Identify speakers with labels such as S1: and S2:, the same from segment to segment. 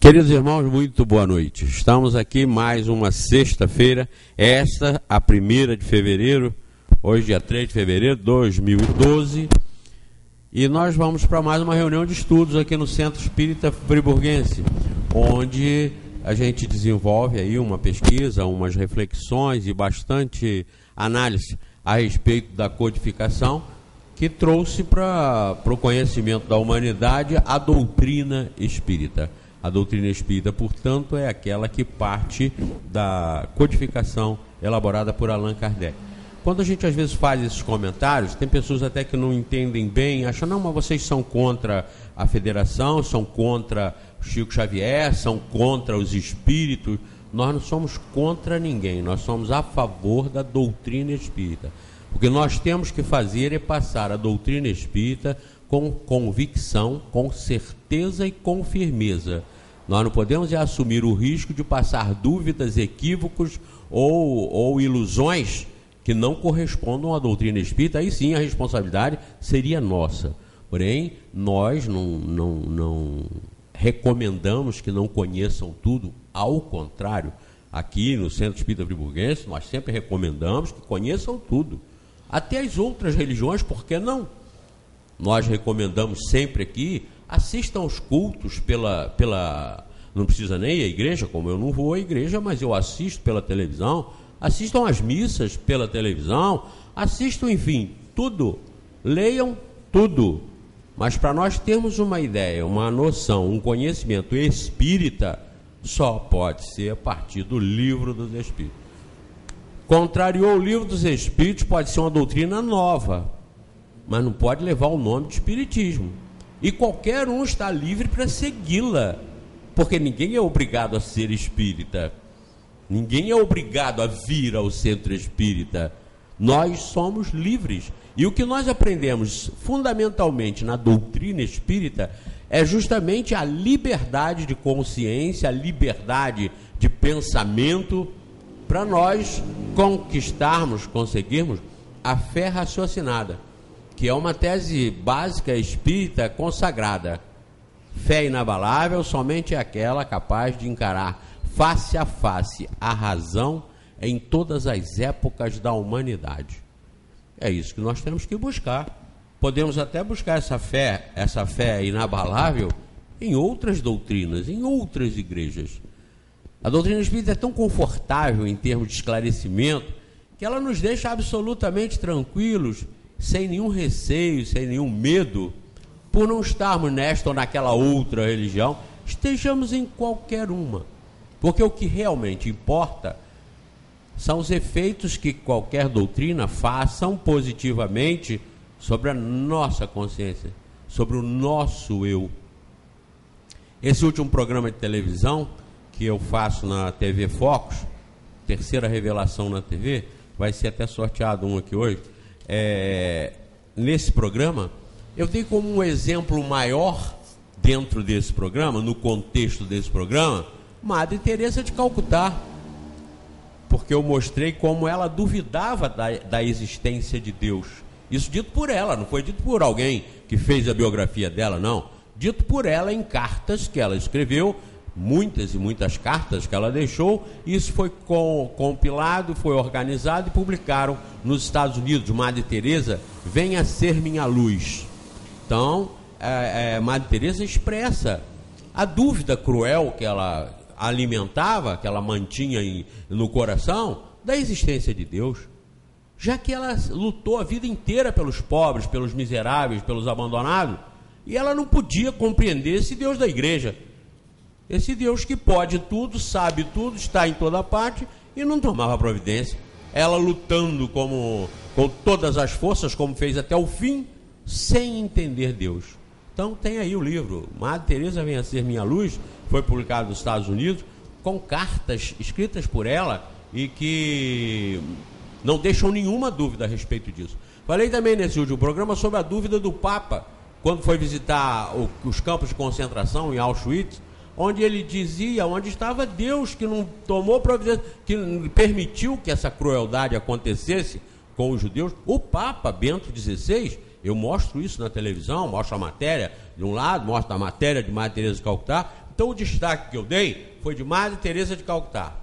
S1: Queridos irmãos, muito boa noite. Estamos aqui mais uma sexta-feira, esta a 1ª de fevereiro, hoje dia 3 de fevereiro de 2012, e nós vamos para mais uma reunião de estudos aqui no Centro Espírita Friburguense, onde a gente desenvolve aí uma pesquisa, umas reflexões e bastante análise a respeito da codificação, que trouxe para o conhecimento da humanidade a doutrina espírita. A doutrina espírita, portanto, é aquela que parte da codificação elaborada por Allan Kardec. Quando a gente às vezes faz esses comentários, tem pessoas até que não entendem bem, acham, não, mas vocês são contra a federação, são contra Chico Xavier, são contra os espíritos. Nós não somos contra ninguém, nós somos a favor da doutrina espírita. O que nós temos que fazer é passar a doutrina espírita com convicção, com certeza e com firmeza. Nós não podemos assumir o risco de passar dúvidas, equívocos ou ilusões que não correspondam à doutrina espírita. Aí sim a responsabilidade seria nossa. Porém, nós não recomendamos que não conheçam tudo. Ao contrário, aqui no Centro Espírita Friburguense, nós sempre recomendamos que conheçam tudo. Até as outras religiões, por que não? Nós recomendamos sempre aqui, assistam aos cultos não precisa nem ir à igreja, como eu não vou à igreja, mas eu assisto pela televisão, assistam às missas pela televisão, assistam, enfim, tudo, leiam tudo. Mas para nós termos uma ideia, uma noção, um conhecimento espírita, só pode ser a partir do Livro dos Espíritos. Contrariou o Livro dos Espíritos, pode ser uma doutrina nova, mas não pode levar o nome de espiritismo. E qualquer um está livre para segui-la, porque ninguém é obrigado a ser espírita, ninguém é obrigado a vir ao centro espírita. Nós somos livres. E o que nós aprendemos fundamentalmente na doutrina espírita é justamente a liberdade de consciência, a liberdade de pensamento, para nós conseguirmos a fé raciocinada, que é uma tese básica espírita consagrada. Fé inabalável somente é aquela capaz de encarar face a face a razão em todas as épocas da humanidade. É isso que nós temos que buscar. Podemos até buscar essa fé inabalável em outras doutrinas, em outras igrejas. A doutrina espírita é tão confortável em termos de esclarecimento que ela nos deixa absolutamente tranquilos, sem nenhum receio, sem nenhum medo, por não estarmos nesta ou naquela outra religião, estejamos em qualquer uma. Porque o que realmente importa são os efeitos que qualquer doutrina façam positivamente sobre a nossa consciência, sobre o nosso eu. Esse último programa de televisão que eu faço na TV Focus, terceira revelação na TV, vai ser até sorteado um aqui hoje. Nesse programa, eu dei como um exemplo maior dentro desse programa, no contexto desse programa, Madre Teresa de Calcutá, porque eu mostrei como ela duvidava da existência de Deus. Isso dito por ela, não foi dito por alguém que fez a biografia dela, não. Dito por ela em cartas que ela escreveu, muitas e muitas cartas que ela deixou. Isso foi compilado, foi organizado e publicaram nos Estados Unidos. Madre Teresa, venha ser minha luz. Então, Madre Teresa expressa a dúvida cruel que ela alimentava, que ela mantinha no coração, da existência de Deus, já que ela lutou a vida inteira pelos pobres, pelos miseráveis, pelos abandonados, e ela não podia compreender esse Deus da igreja, esse Deus que pode tudo, sabe tudo, está em toda parte, e não tomava providência. Ela lutando com todas as forças, como fez até o fim, sem entender Deus. Então tem aí o livro, Madre Teresa Venha Ser Minha Luz, foi publicado nos Estados Unidos, com cartas escritas por ela e que não deixam nenhuma dúvida a respeito disso. Falei também nesse último programa sobre a dúvida do Papa, quando foi visitar os campos de concentração em Auschwitz, onde ele dizia onde estava Deus, que não tomou providência, que permitiu que essa crueldade acontecesse com os judeus. O Papa Bento XVI, eu mostro isso na televisão, mostro a matéria de um lado, mostro a matéria de Madre Teresa de Calcutá, Então o destaque que eu dei foi de Madre Teresa de Calcutá,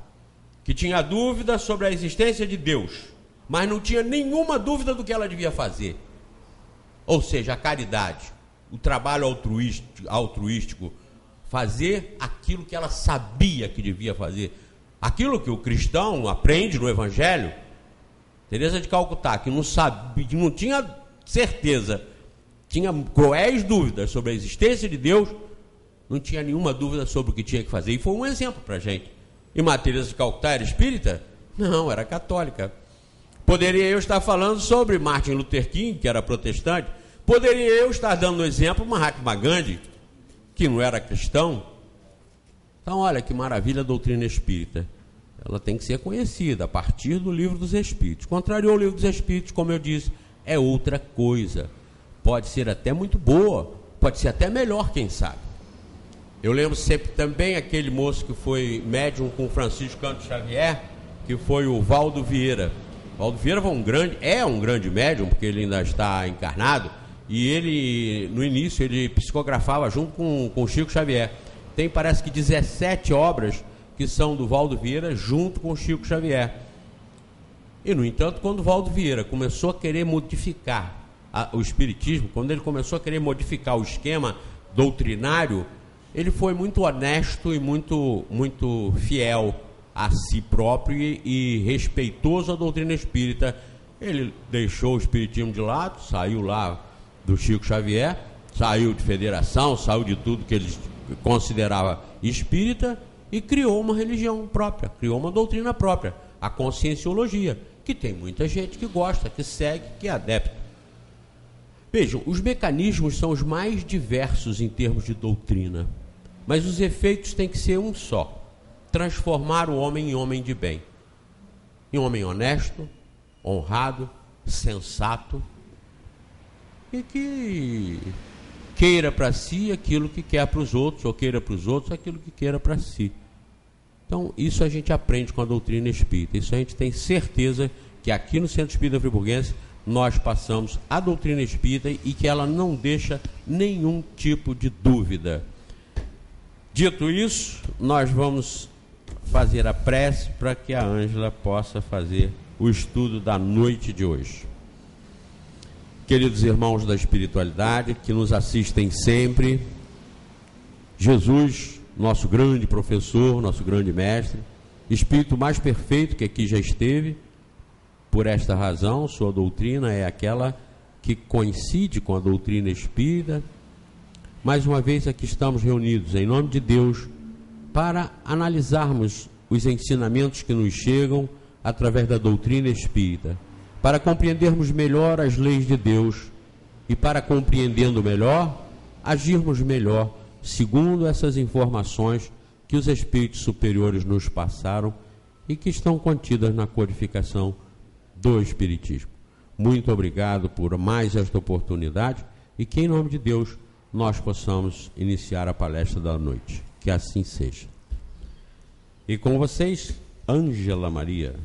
S1: que tinha dúvida sobre a existência de Deus, mas não tinha nenhuma dúvida do que ela devia fazer. Ou seja, a caridade, o trabalho altruístico, fazer aquilo que ela sabia que devia fazer, aquilo que o cristão aprende no Evangelho. Teresa de Calcutá, que não sabia, que não tinha certeza, tinha cruéis dúvidas sobre a existência de Deus, não tinha nenhuma dúvida sobre o que tinha que fazer, e foi um exemplo para a gente. E Madre Teresa de Calcutá era espírita? Não, era católica. Poderia eu estar falando sobre Martin Luther King, que era protestante? Poderia eu estar dando exemplo Mahatma Gandhi, que não era cristão? Então, olha que maravilha a doutrina espírita. Ela tem que ser conhecida a partir do Livro dos Espíritos. Contrariou o Livro dos Espíritos, como eu disse, é outra coisa. Pode ser até muito boa, pode ser até melhor, quem sabe. Eu lembro sempre também aquele moço que foi médium com Francisco Canto Xavier, que foi o Valdo Vieira. Valdo Vieira foi um grande médium, porque ele ainda está encarnado, e ele, no início, ele psicografava junto com Chico Xavier. Tem, parece que 17 obras que são do Valdo Vieira junto com Chico Xavier. E, no entanto, quando o Valdo Vieira começou a querer modificar o espiritismo, quando ele começou a querer modificar o esquema doutrinário, ele foi muito honesto e muito fiel a si próprio e respeitoso à doutrina espírita. Ele deixou o espiritismo de lado, saiu lá do Chico Xavier, saiu de federação, saiu de tudo que ele considerava espírita e criou uma religião própria, criou uma doutrina própria, a conscienciologia, que tem muita gente que gosta, que segue, que é adepto. Vejam, os mecanismos são os mais diversos em termos de doutrina, mas os efeitos têm que ser um só: transformar o homem em homem de bem, em homem honesto, honrado, sensato, e que queira para si aquilo que quer para os outros, ou queira para os outros aquilo que queira para si. Então, isso a gente aprende com a doutrina espírita. Isso a gente tem certeza que aqui no Centro Espírita Friburguense nós passamos a doutrina espírita e que ela não deixa nenhum tipo de dúvida. Dito isso, nós vamos fazer a prece para que a Ângela possa fazer o estudo da noite de hoje. Queridos irmãos da espiritualidade que nos assistem sempre, Jesus, nosso grande professor, nosso grande mestre, espírito mais perfeito que aqui já esteve, por esta razão, sua doutrina é aquela que coincide com a doutrina espírita. Mais uma vez aqui estamos reunidos em nome de Deus para analisarmos os ensinamentos que nos chegam através da doutrina espírita, para compreendermos melhor as leis de Deus e, para compreendendo melhor, agirmos melhor segundo essas informações que os espíritos superiores nos passaram e que estão contidas na codificação do Espiritismo. Muito obrigado por mais esta oportunidade e que, em nome de Deus, nós possamos iniciar a palestra da noite. Que assim seja. E com vocês, Ângela Maria.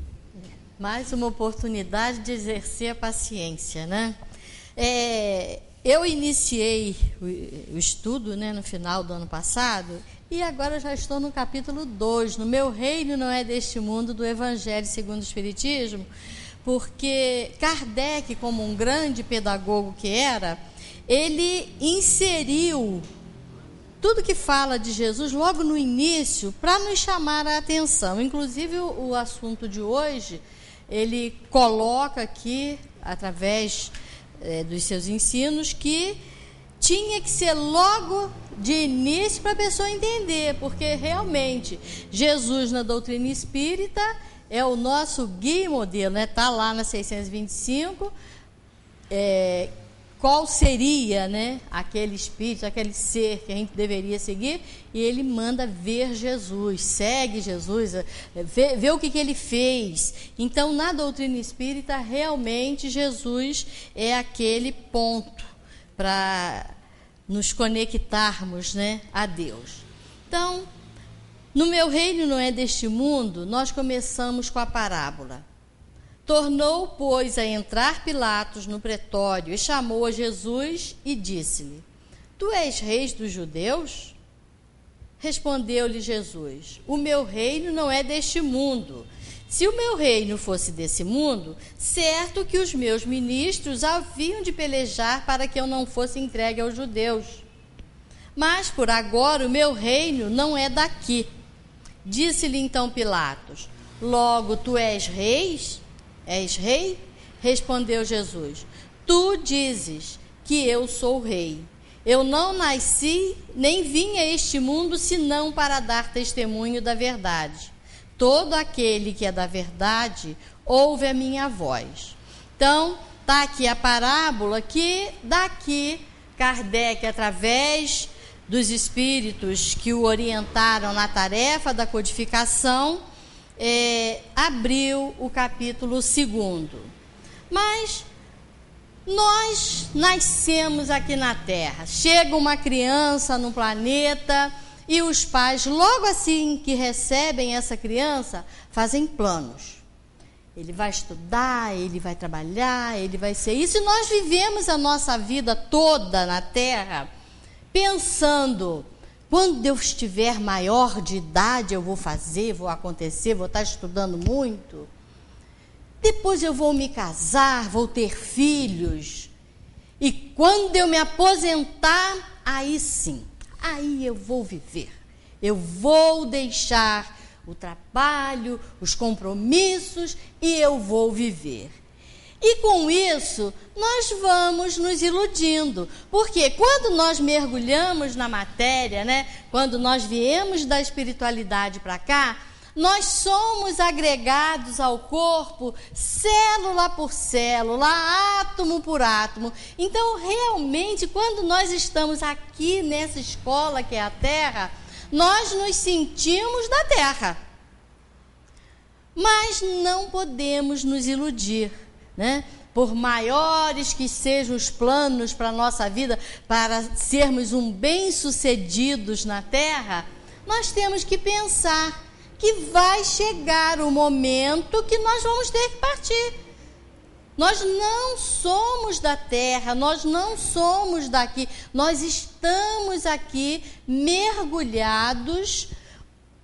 S2: Mais uma oportunidade de exercer a paciência, né? Eu iniciei o estudo, né, no final do ano passado, e agora já estou no capítulo 2, no meu reino não é deste mundo, do Evangelho segundo o Espiritismo, porque Kardec, como um grande pedagogo que era, ele inseriu tudo que fala de Jesus logo no início para nos chamar a atenção. Inclusive o assunto de hoje, ele coloca aqui, através dos seus ensinos, que tinha que ser logo de início para a pessoa entender, porque realmente Jesus na doutrina espírita é o nosso guia e modelo, né? Está lá na 625, qual seria, né, aquele espírito, aquele ser que a gente deveria seguir, e ele manda ver Jesus, segue Jesus, vê o que ele fez. Então, na doutrina espírita, realmente Jesus é aquele ponto para nos conectarmos, né, a Deus. Então, no meu reino não é deste mundo, nós começamos com a parábola. Tornou, pois, a entrar Pilatos no pretório e chamou a Jesus e disse-lhe: Tu és rei dos judeus? Respondeu-lhe Jesus: o meu reino não é deste mundo. Se o meu reino fosse desse mundo, certo que os meus ministros haviam de pelejar para que eu não fosse entregue aos judeus. Mas por agora o meu reino não é daqui. Disse-lhe então Pilatos: logo tu és rei? És rei? Respondeu Jesus: tu dizes que eu sou rei. Eu não nasci nem vim a este mundo senão para dar testemunho da verdade. Todo aquele que é da verdade ouve a minha voz. Então, está aqui a parábola que daqui Kardec, através dos espíritos que o orientaram na tarefa da codificação, abriu o capítulo 2. Mas nós nascemos aqui na Terra. Chega uma criança no planeta e os pais, logo assim que recebem essa criança, fazem planos. Ele vai estudar, ele vai trabalhar, ele vai ser isso. E nós vivemos a nossa vida toda na Terra pensando: quando eu estiver maior de idade eu vou fazer, vou acontecer, vou estar estudando muito. Depois eu vou me casar, vou ter filhos. E quando eu me aposentar, aí sim, aí eu vou viver. Eu vou deixar o trabalho, os compromissos e eu vou viver. E com isso, nós vamos nos iludindo. Porque quando nós mergulhamos na matéria, né, quando nós viemos da espiritualidade para cá, nós somos agregados ao corpo, célula por célula, átomo por átomo. Então, realmente, quando nós estamos aqui nessa escola que é a Terra, nós nos sentimos da Terra. Mas não podemos nos iludir, né? Por maiores que sejam os planos para a nossa vida, para sermos bem-sucedidos na Terra, nós temos que pensar que vai chegar o momento que nós vamos ter que partir. Nós não somos da Terra, nós não somos daqui, nós estamos aqui mergulhados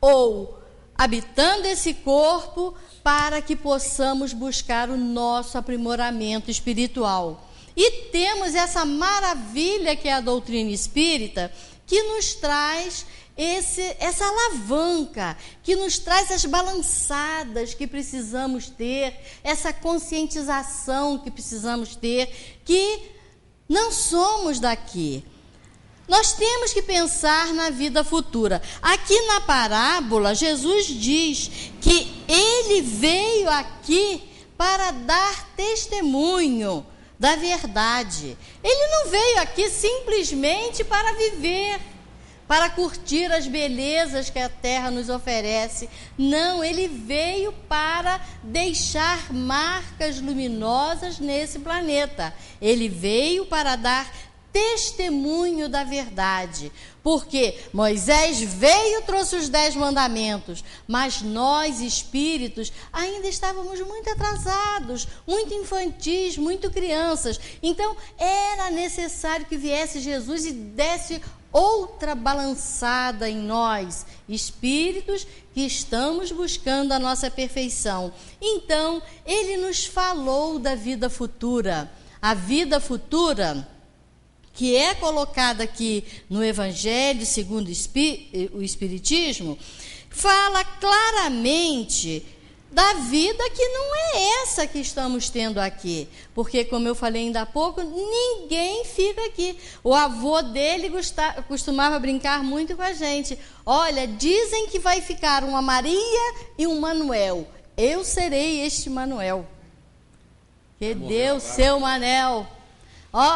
S2: ou habitando esse corpo para que possamos buscar o nosso aprimoramento espiritual. E temos essa maravilha que é a doutrina espírita, que nos traz essa alavanca, que nos traz as balançadas que precisamos ter, essa conscientização que precisamos ter, que não somos daqui. Nós temos que pensar na vida futura. Aqui na parábola, Jesus diz que ele veio aqui para dar testemunho da verdade. Ele não veio aqui simplesmente para viver, para curtir as belezas que a Terra nos oferece. Não, ele veio para deixar marcas luminosas nesse planeta. Ele veio para dar testemunho da verdade, porque Moisés veio e trouxe os 10 mandamentos, mas nós espíritos ainda estávamos muito atrasados, muito infantis, muito crianças. Então era necessário que viesse Jesus e desse outra balançada em nós, espíritos que estamos buscando a nossa perfeição. Então ele nos falou da vida futura. A vida futura que é colocada aqui no Evangelho segundo o Espiritismo, fala claramente da vida que não é essa que estamos tendo aqui. Porque, como eu falei ainda há pouco, ninguém fica aqui. O avô dele costumava brincar muito com a gente. Olha, dizem que vai ficar uma Maria e um Manuel. Eu serei este Manuel. Que Deus, seu Manel.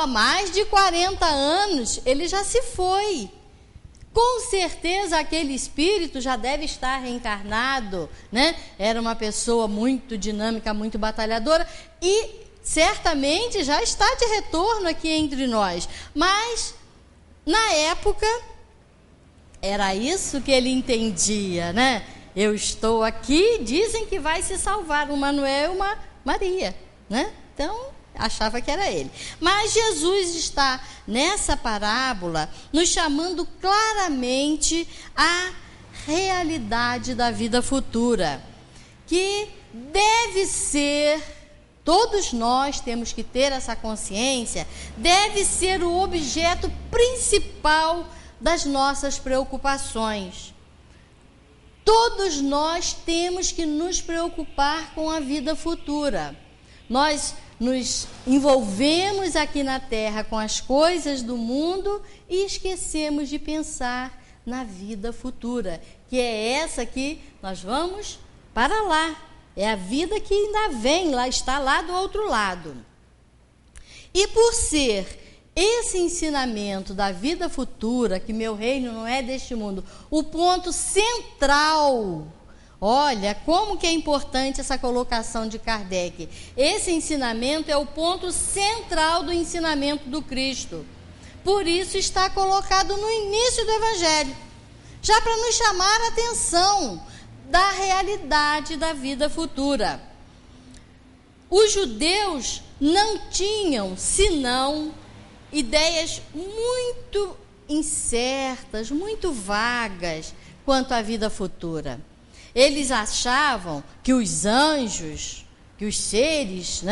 S2: Mais de 40 anos, ele já se foi. Com certeza aquele espírito já deve estar reencarnado, né? Era uma pessoa muito dinâmica, muito batalhadora e certamente já está de retorno aqui entre nós. Mas, na época, era isso que ele entendia, né? Eu estou aqui, dizem que vai se salvar um Manuel e uma Maria, né? Então, Achava que era ele. Mas Jesus está nessa parábola nos chamando claramente à realidade da vida futura, que deve ser, todos nós temos que ter essa consciência, deve ser o objeto principal das nossas preocupações. Todos nós temos que nos preocupar com a vida futura. Nós nos envolvemos aqui na Terra com as coisas do mundo e esquecemos de pensar na vida futura, que é essa que nós vamos para lá. É a vida que ainda vem, lá está lá do outro lado. E por ser esse ensinamento da vida futura, que meu reino não é deste mundo, o ponto central, olha como que é importante essa colocação de Kardec. Esse ensinamento é o ponto central do ensinamento do Cristo. Por isso está colocado no início do Evangelho, já para nos chamar a atenção da realidade da vida futura. Os judeus não tinham senão ideias muito incertas, muito vagas quanto à vida futura. Eles achavam que os anjos, que os seres,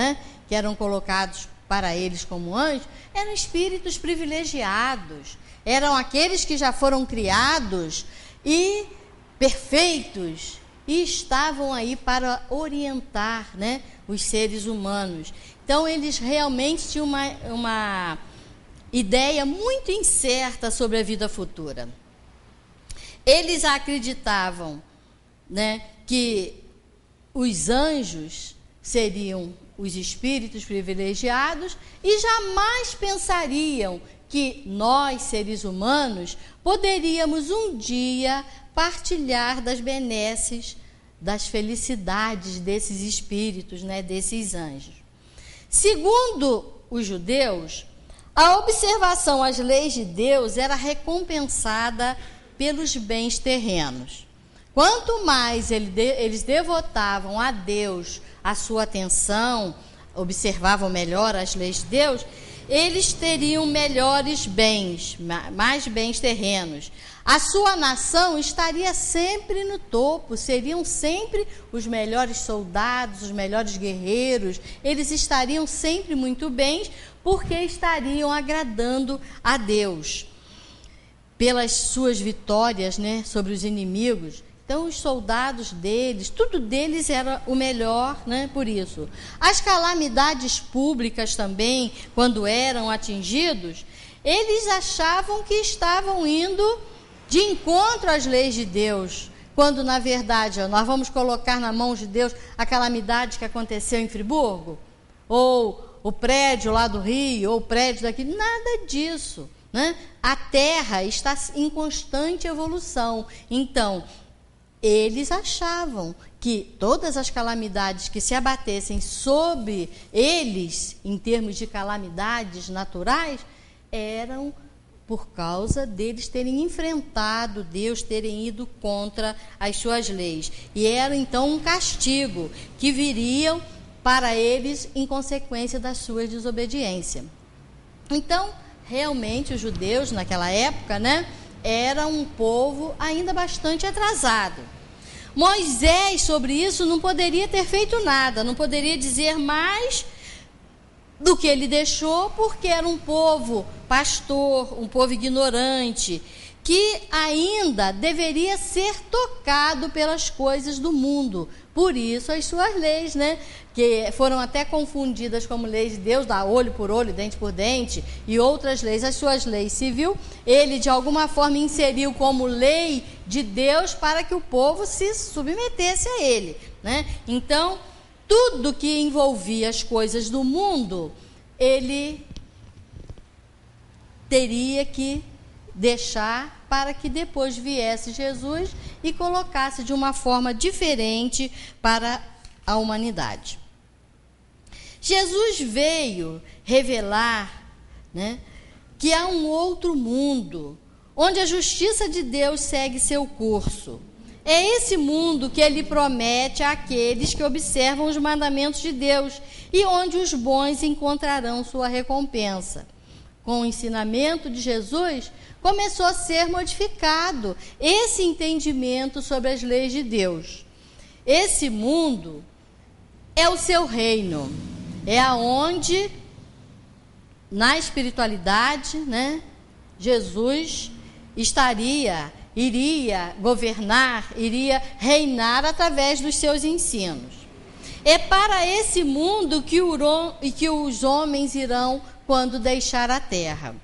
S2: que eram colocados para eles como anjos, eram espíritos privilegiados, eram aqueles que já foram criados e perfeitos e estavam aí para orientar, os seres humanos. Então, eles realmente tinham uma ideia muito incerta sobre a vida futura. Eles acreditavam, que os anjos seriam os espíritos privilegiados e jamais pensariam que nós, seres humanos, poderíamos um dia partilhar das benesses, das felicidades desses espíritos, desses anjos. Segundo os judeus, a observação às leis de Deus era recompensada pelos bens terrenos. Quanto mais eles devotavam a Deus a sua atenção, observavam melhor as leis de Deus, eles teriam melhores bens, mais bens terrenos. A sua nação estaria sempre no topo, seriam sempre os melhores soldados, os melhores guerreiros, eles estariam sempre muito bem, porque estariam agradando a Deus pelas suas vitórias, sobre os inimigos. Então, os soldados deles, tudo deles era o melhor, por isso. As calamidades públicas também, quando eram atingidos, eles achavam que estavam indo de encontro às leis de Deus, quando, na verdade, nós vamos colocar na mão de Deus a calamidade que aconteceu em Friburgo, ou o prédio lá do Rio, ou o prédio daqui, nada disso. A Terra está em constante evolução. Então, eles achavam que todas as calamidades que se abatessem sobre eles, em termos de calamidades naturais, eram por causa deles terem enfrentado Deus, terem ido contra as suas leis. E era então um castigo que viriam para eles em consequência da sua desobediência. Então, realmente os judeus naquela época, era um povo ainda bastante atrasado. Moisés, sobre isso, não poderia ter feito nada, não poderia dizer mais do que ele deixou, porque era um povo pastor, um povo ignorante, que ainda deveria ser tocado pelas coisas do mundo. Por isso as suas leis, que foram até confundidas como leis de Deus, da olho por olho, dente por dente, e outras leis, as suas leis civil, ele de alguma forma inseriu como lei de Deus para que o povo se submetesse a ele. Então, tudo que envolvia as coisas do mundo, ele teria que deixar para que depois viesse Jesus e colocasse de uma forma diferente para a humanidade. Jesus veio revelar, que há um outro mundo, onde a justiça de Deus segue seu curso. É esse mundo que ele promete àqueles que observam os mandamentos de Deus e onde os bons encontrarão sua recompensa. Com o ensinamento de Jesus, começou a ser modificado esse entendimento sobre as leis de Deus. Esse mundo é o seu reino, é aonde, na espiritualidade, né, Jesus iria governar, iria reinar através dos seus ensinos. É para esse mundo que os homens irão quando deixar a terra.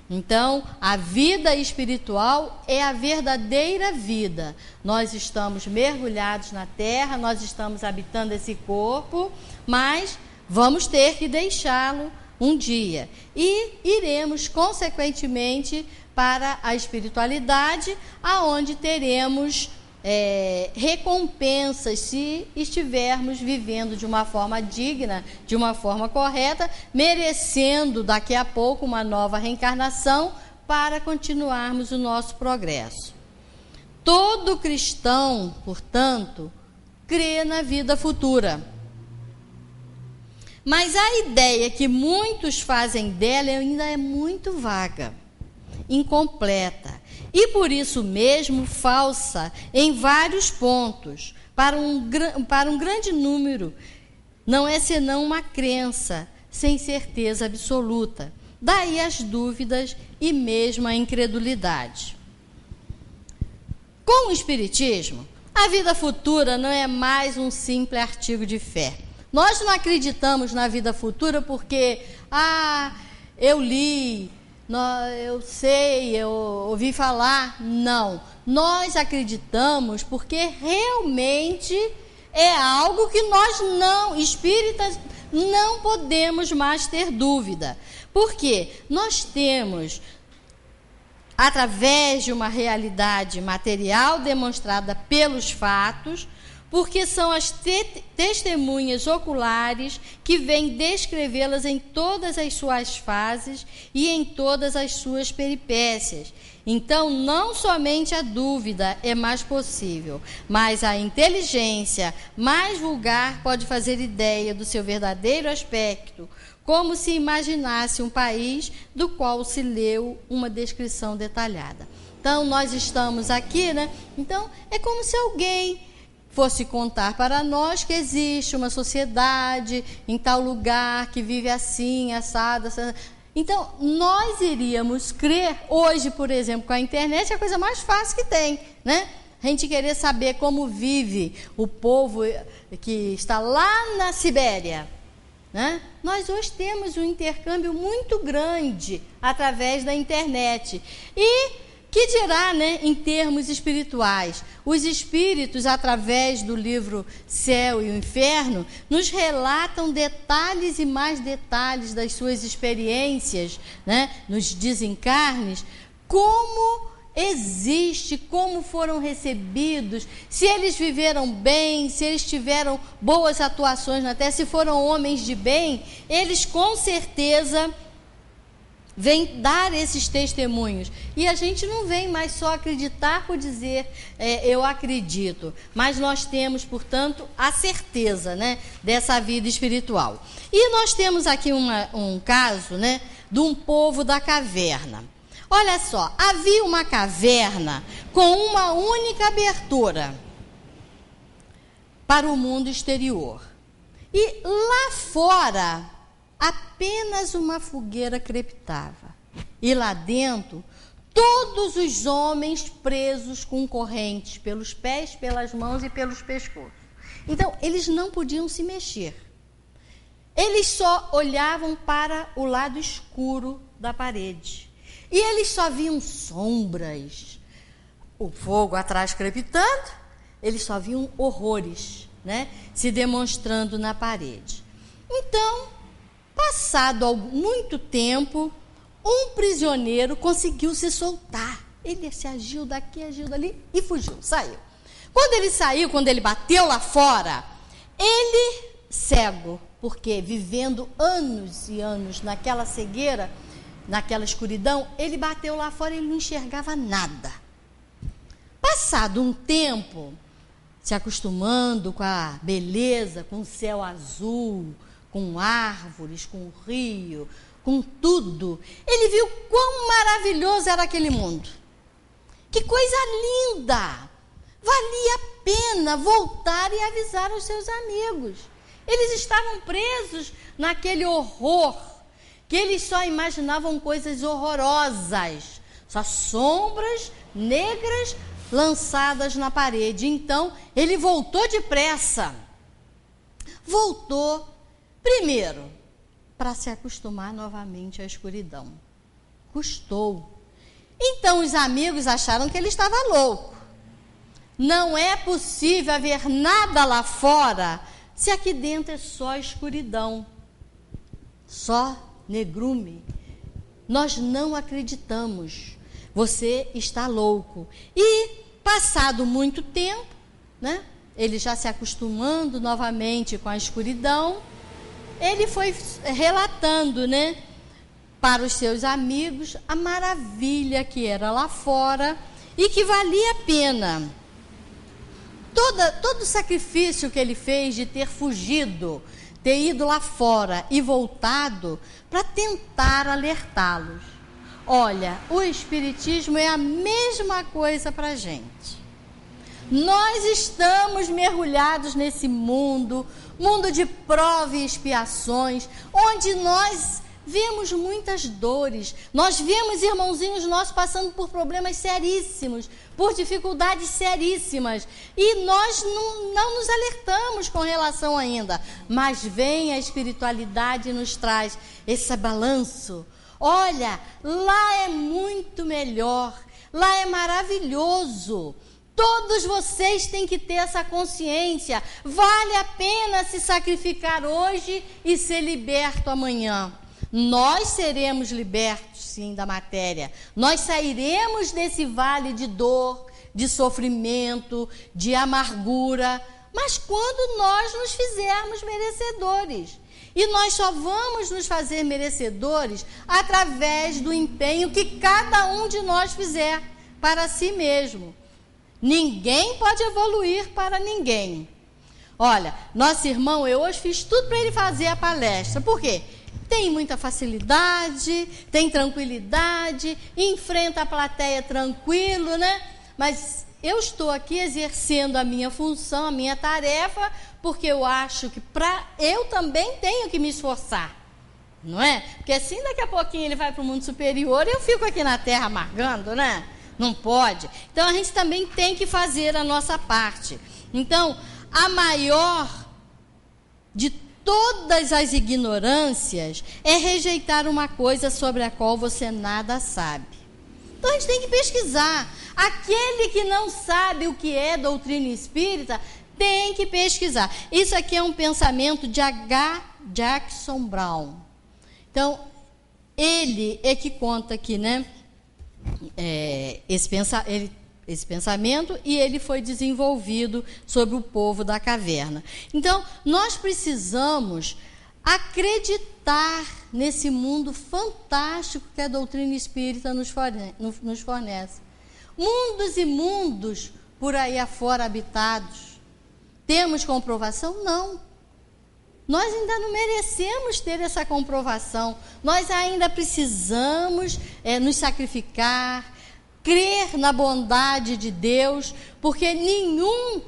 S2: Então, a vida espiritual é a verdadeira vida. Nós estamos mergulhados na terra, nós estamos habitando esse corpo, mas vamos ter que deixá-lo um dia. E iremos, consequentemente, para a espiritualidade, aonde teremos recompensas se estivermos vivendo de uma forma digna, de uma forma correta, merecendo daqui a pouco uma nova reencarnação para continuarmos o nosso progresso. Todo cristão, portanto, crê na vida futura. Mas a ideia que muitos fazem dela ainda é muito vaga, incompleta e por isso mesmo falsa em vários pontos. Para um grande número, não é senão uma crença sem certeza absoluta. Daí as dúvidas e mesmo a incredulidade. Com o Espiritismo, a vida futura não é mais um simples artigo de fé. Nós não acreditamos na vida futura porque, eu li, eu sei, eu ouvi falar. Não, nós acreditamos porque realmente é algo que nós espíritas, não podemos mais ter dúvida. Porque nós temos, através de uma realidade material demonstrada pelos fatos, porque são as testemunhas oculares que vêm descrevê-las em todas as suas fases e em todas as suas peripécias. Então, não somente a dúvida é mais possível, mas a inteligência mais vulgar pode fazer ideia do seu verdadeiro aspecto, como se imaginasse um país do qual se leu uma descrição detalhada. Então, nós estamos aqui, né? Então, é como se alguém fosse contar para nós que existe uma sociedade em tal lugar que vive assim, assado. Então, nós iríamos crer, hoje, por exemplo, com a internet, é a coisa mais fácil que tem, né? A gente querer saber como vive o povo que está lá na Sibéria, né? Nós hoje temos um intercâmbio muito grande através da internet. E que dirá, né, em termos espirituais? Os espíritos, através do livro Céu e o Inferno, nos relatam detalhes e mais detalhes das suas experiências, né, nos desencarnes, como existe, como foram recebidos, se eles viveram bem, se eles tiveram boas atuações na Terra, se foram homens de bem, eles com certeza vem dar esses testemunhos. E a gente não vem mais só acreditar por dizer eu acredito, mas nós temos, portanto, a certeza, né, dessa vida espiritual. E nós temos aqui um caso, né, de um povo da caverna. Olha só, havia uma caverna com uma única abertura para o mundo exterior. E lá fora apenas uma fogueira crepitava. E lá dentro, todos os homens presos com correntes pelos pés, pelas mãos e pelos pescoços. Então, eles não podiam se mexer. Eles só olhavam para o lado escuro da parede. E eles só viam sombras. O fogo atrás crepitando, eles só viam horrores, né, se demonstrando na parede. Então, passado muito tempo, um prisioneiro conseguiu se soltar. Ele se agiu daqui, agiu dali e fugiu, saiu. Quando ele saiu, quando ele bateu lá fora, ele, cego, porque vivendo anos e anos naquela cegueira, naquela escuridão, ele bateu lá fora e ele não enxergava nada. Passado um tempo, se acostumando com a beleza, com o céu azul, com árvores, com o rio, com tudo, ele viu quão maravilhoso era aquele mundo. Que coisa linda! Valia a pena voltar e avisar os seus amigos. Eles estavam presos naquele horror, que eles só imaginavam coisas horrorosas, só sombras negras lançadas na parede. Então, ele voltou depressa. Voltou, primeiro, para se acostumar novamente à escuridão. Custou. Então, os amigos acharam que ele estava louco. Não é possível haver nada lá fora se aqui dentro é só escuridão, só negrume. Nós não acreditamos. Você está louco. E, passado muito tempo, né, ele já se acostumando novamente com a escuridão, ele foi relatando, né, para os seus amigos a maravilha que era lá fora e que valia a pena. Todo o sacrifício que ele fez de ter fugido, ter ido lá fora e voltado para tentar alertá-los. Olha, o Espiritismo é a mesma coisa para a gente. Nós estamos mergulhados nesse mundo de prova e expiações, onde nós vemos muitas dores. Nós vemos irmãozinhos nossos passando por problemas seríssimos, por dificuldades seríssimas, e nós não nos alertamos com relação ainda. Mas vem a espiritualidade e nos traz esse balanço. Olha, lá é muito melhor, lá é maravilhoso. Todos vocês têm que ter essa consciência. Vale a pena se sacrificar hoje e ser liberto amanhã. Nós seremos libertos, sim, da matéria. Nós sairemos desse vale de dor, de sofrimento, de amargura, mas quando nós nos fizermos merecedores. E nós só vamos nos fazer merecedores através do empenho que cada um de nós fizer para si mesmo. Ninguém pode evoluir para ninguém. Olha, nosso irmão, eu hoje fiz tudo para ele fazer a palestra. Por quê? Tem muita facilidade, tem tranquilidade, enfrenta a plateia tranquilo, né? Mas eu estou aqui exercendo a minha função, a minha tarefa, porque eu acho que eu também tenho que me esforçar, não é? Porque assim daqui a pouquinho ele vai para o mundo superior e eu fico aqui na Terra amargando, né? Não pode. Então a gente também tem que fazer a nossa parte. Então, a maior de todas as ignorâncias é rejeitar uma coisa sobre a qual você nada sabe. Então a gente tem que pesquisar. Aquele que não sabe o que é doutrina espírita tem que pesquisar. Isso aqui é um pensamento de H. Jackson Brown. Então, ele é que conta aqui, né? Esse pensamento, e ele foi desenvolvido sobre o povo da caverna. Então, nós precisamos acreditar nesse mundo fantástico que a doutrina espírita nos fornece. Mundos e mundos por aí afora habitados. Temos comprovação? Não. Nós ainda não merecemos ter essa comprovação. Nós ainda precisamos nos sacrificar, crer na bondade de Deus, porque nenhum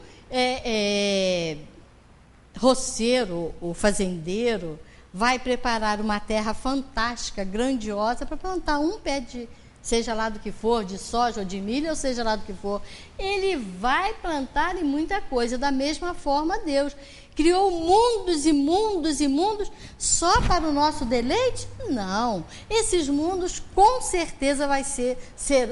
S2: roceiro ou fazendeiro vai preparar uma terra fantástica, grandiosa, para plantar um pé de, seja lá do que for, de soja ou de milho, ou seja lá do que for. Ele vai plantar em muita coisa. Da mesma forma, Deus criou mundos e mundos e mundos só para o nosso deleite? Não. Esses mundos com certeza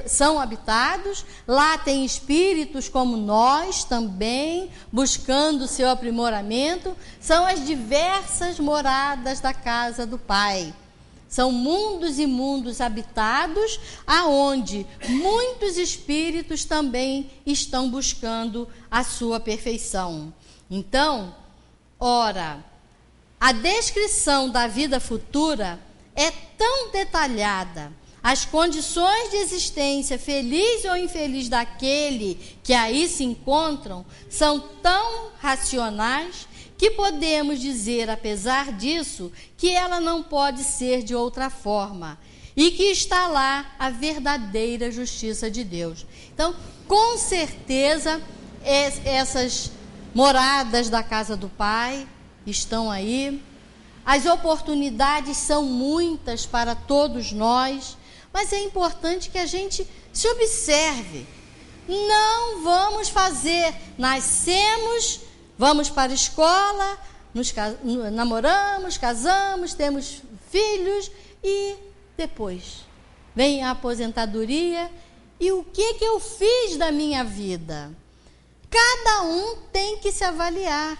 S2: são habitados. Lá tem espíritos como nós também, buscando o seu aprimoramento. São as diversas moradas da casa do Pai. São mundos e mundos habitados, aonde muitos espíritos também estão buscando a sua perfeição. Então, ora, a descrição da vida futura é tão detalhada, as condições de existência, feliz ou infeliz daquele que aí se encontram, são tão racionais que podemos dizer, apesar disso, que ela não pode ser de outra forma e que está lá a verdadeira justiça de Deus. Então, com certeza, essas moradas da casa do Pai estão aí. As oportunidades são muitas para todos nós, mas é importante que a gente se observe. Não vamos fazer, nascemos, vamos para a escola, namoramos, casamos, temos filhos e depois vem a aposentadoria. E o que eu fiz da minha vida? Cada um tem que se avaliar.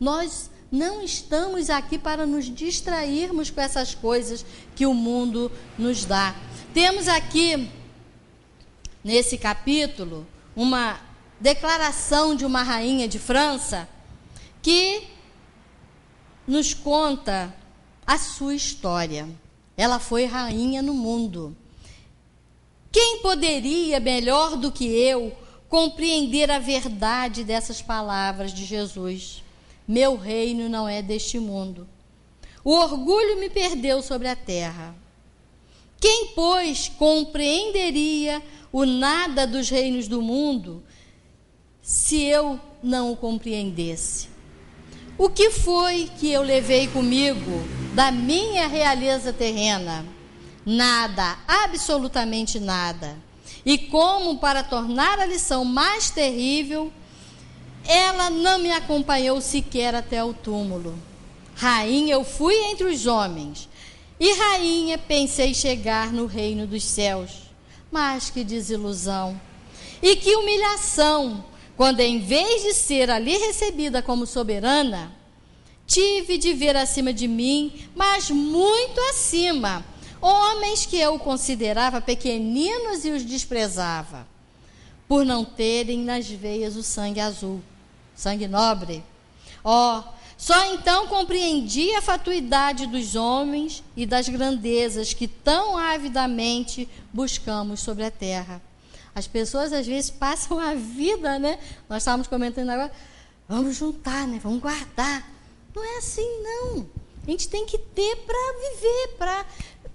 S2: Nós não estamos aqui para nos distrairmos com essas coisas que o mundo nos dá. Temos aqui, nesse capítulo, uma declaração de uma rainha de França que nos conta a sua história. Ela foi rainha no mundo. Quem poderia, melhor do que eu, compreender a verdade dessas palavras de Jesus? Meu reino não é deste mundo. O orgulho me perdeu sobre a terra. Quem, pois, compreenderia o nada dos reinos do mundo se eu não o compreendesse? O que foi que eu levei comigo da minha realeza terrena? Nada, absolutamente nada. E como para tornar a lição mais terrível, ela não me acompanhou sequer até o túmulo. Rainha eu fui entre os homens, e rainha pensei chegar no reino dos céus. Mas que desilusão! E que humilhação, quando em vez de ser ali recebida como soberana, tive de ver acima de mim, mas muito acima, homens que eu considerava pequeninos e os desprezava, por não terem nas veias o sangue azul, sangue nobre. Só então compreendi a fatuidade dos homens e das grandezas que tão avidamente buscamos sobre a terra. As pessoas às vezes passam a vida, né? Nós estávamos comentando agora, vamos juntar, né? Vamos guardar. Não é assim, não. A gente tem que ter para viver, para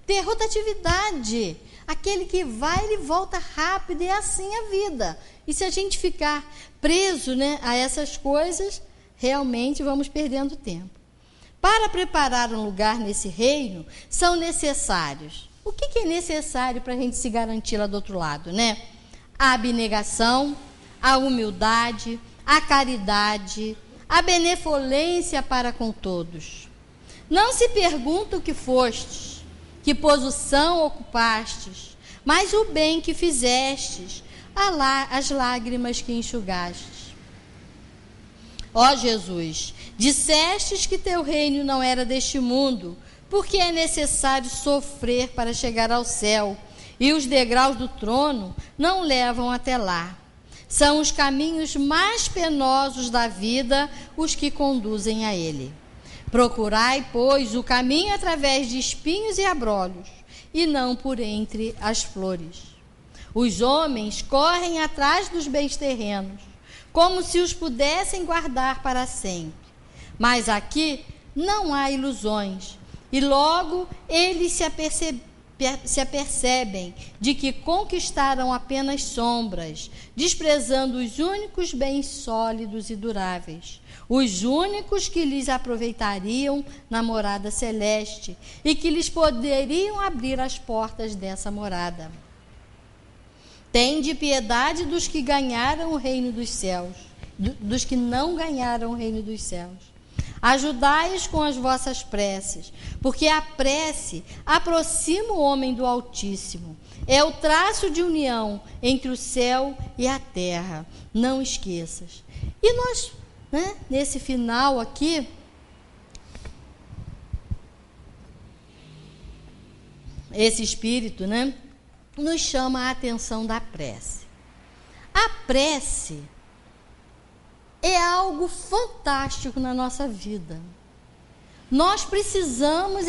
S2: ter rotatividade. Aquele que vai, ele volta rápido, é assim a vida. E se a gente ficar preso, né, a essas coisas, realmente vamos perdendo tempo. Para preparar um lugar nesse reino, são necessários. O que é necessário para a gente se garantir lá do outro lado, né? A abnegação, a humildade, a caridade, a benevolência para com todos. Não se pergunta o que fostes, que posição ocupastes, mas o bem que fizestes, as lágrimas que enxugastes. Ó Jesus, dissestes que teu reino não era deste mundo, porque é necessário sofrer para chegar ao céu, e os degraus do trono não levam até lá. São os caminhos mais penosos da vida os que conduzem a ele. Procurai, pois, o caminho através de espinhos e abrolhos, e não por entre as flores. Os homens correm atrás dos bens terrenos, como se os pudessem guardar para sempre. Mas aqui não há ilusões, e logo eles se apercebem de que conquistaram apenas sombras, desprezando os únicos bens sólidos e duráveis, os únicos que lhes aproveitariam na morada celeste e que lhes poderiam abrir as portas dessa morada. Tende piedade dos que ganharam o reino dos céus, dos que não ganharam o reino dos céus. Ajudai-os com as vossas preces, porque a prece aproxima o homem do Altíssimo. É o traço de união entre o céu e a terra. Não esqueças. E nós, né, nesse final aqui, esse espírito, né, nos chama a atenção da prece. A prece é algo fantástico na nossa vida. Nós precisamos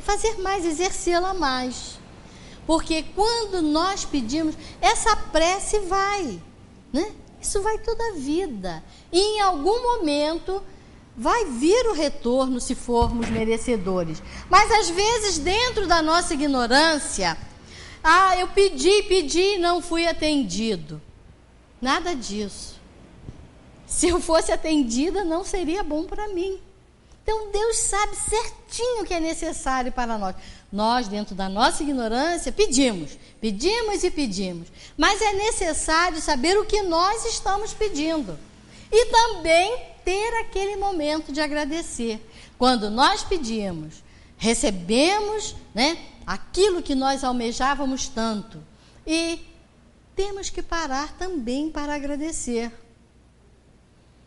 S2: fazer mais, exercê-la mais. Porque quando nós pedimos, essa prece vai, né? Isso vai toda a vida. E em algum momento vai vir o retorno se formos merecedores. Mas às vezes, dentro da nossa ignorância, eu pedi, não fui atendido. Nada disso. Se eu fosse atendida, não seria bom para mim. Então, Deus sabe certinho o que é necessário para nós. Nós, dentro da nossa ignorância, pedimos. Mas é necessário saber o que nós estamos pedindo. E também ter aquele momento de agradecer. Quando nós pedimos, recebemos, né, aquilo que nós almejávamos tanto. E temos que parar também para agradecer.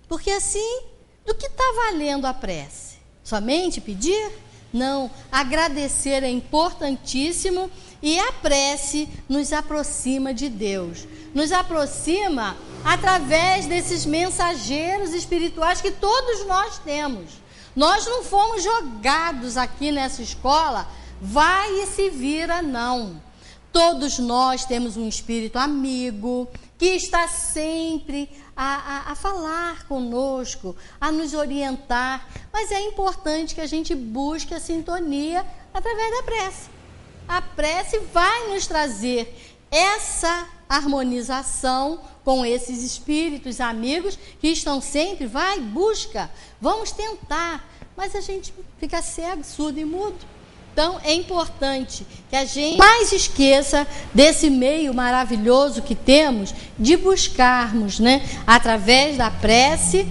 S2: Porque assim, do que está valendo a prece? Somente pedir? Não, agradecer é importantíssimo e a prece nos aproxima de Deus. Nos aproxima através desses mensageiros espirituais que todos nós temos. Nós não fomos jogados aqui nessa escola, vai e se vira, não. Todos nós temos um espírito amigo que está sempre a falar conosco, a nos orientar. Mas é importante que a gente busque a sintonia através da prece. A prece vai nos trazer essa harmonização com esses espíritos amigos que estão sempre, busca, vamos tentar. Mas a gente fica cego, surdo e mudo. Então, é importante que a gente mais esqueça desse meio maravilhoso que temos de buscarmos, né, através da prece,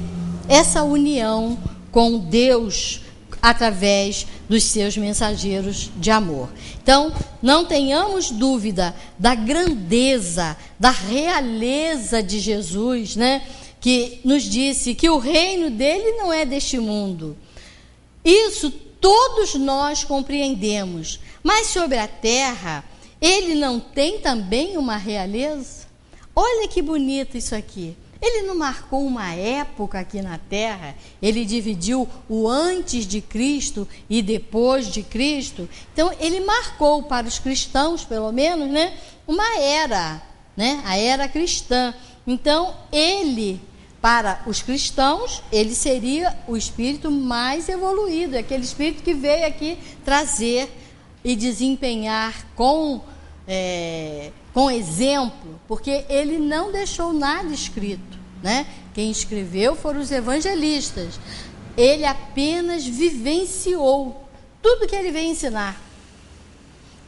S2: essa união com Deus, através dos seus mensageiros de amor. Então, não tenhamos dúvida da grandeza, da realeza de Jesus, né, que nos disse que o reino dele não é deste mundo. Isso todos nós compreendemos, mas sobre a terra, ele não tem também uma realeza? Olha que bonito isso aqui. Ele não marcou uma época aqui na terra, ele dividiu o antes de Cristo e depois de Cristo. Então, ele marcou para os cristãos, pelo menos, né, uma era, né, a era cristã. Então, para os cristãos, ele seria o espírito mais evoluído, aquele espírito que veio aqui trazer e desempenhar com exemplo, porque ele não deixou nada escrito, né? Quem escreveu foram os evangelistas. Ele apenas vivenciou tudo que ele veio ensinar.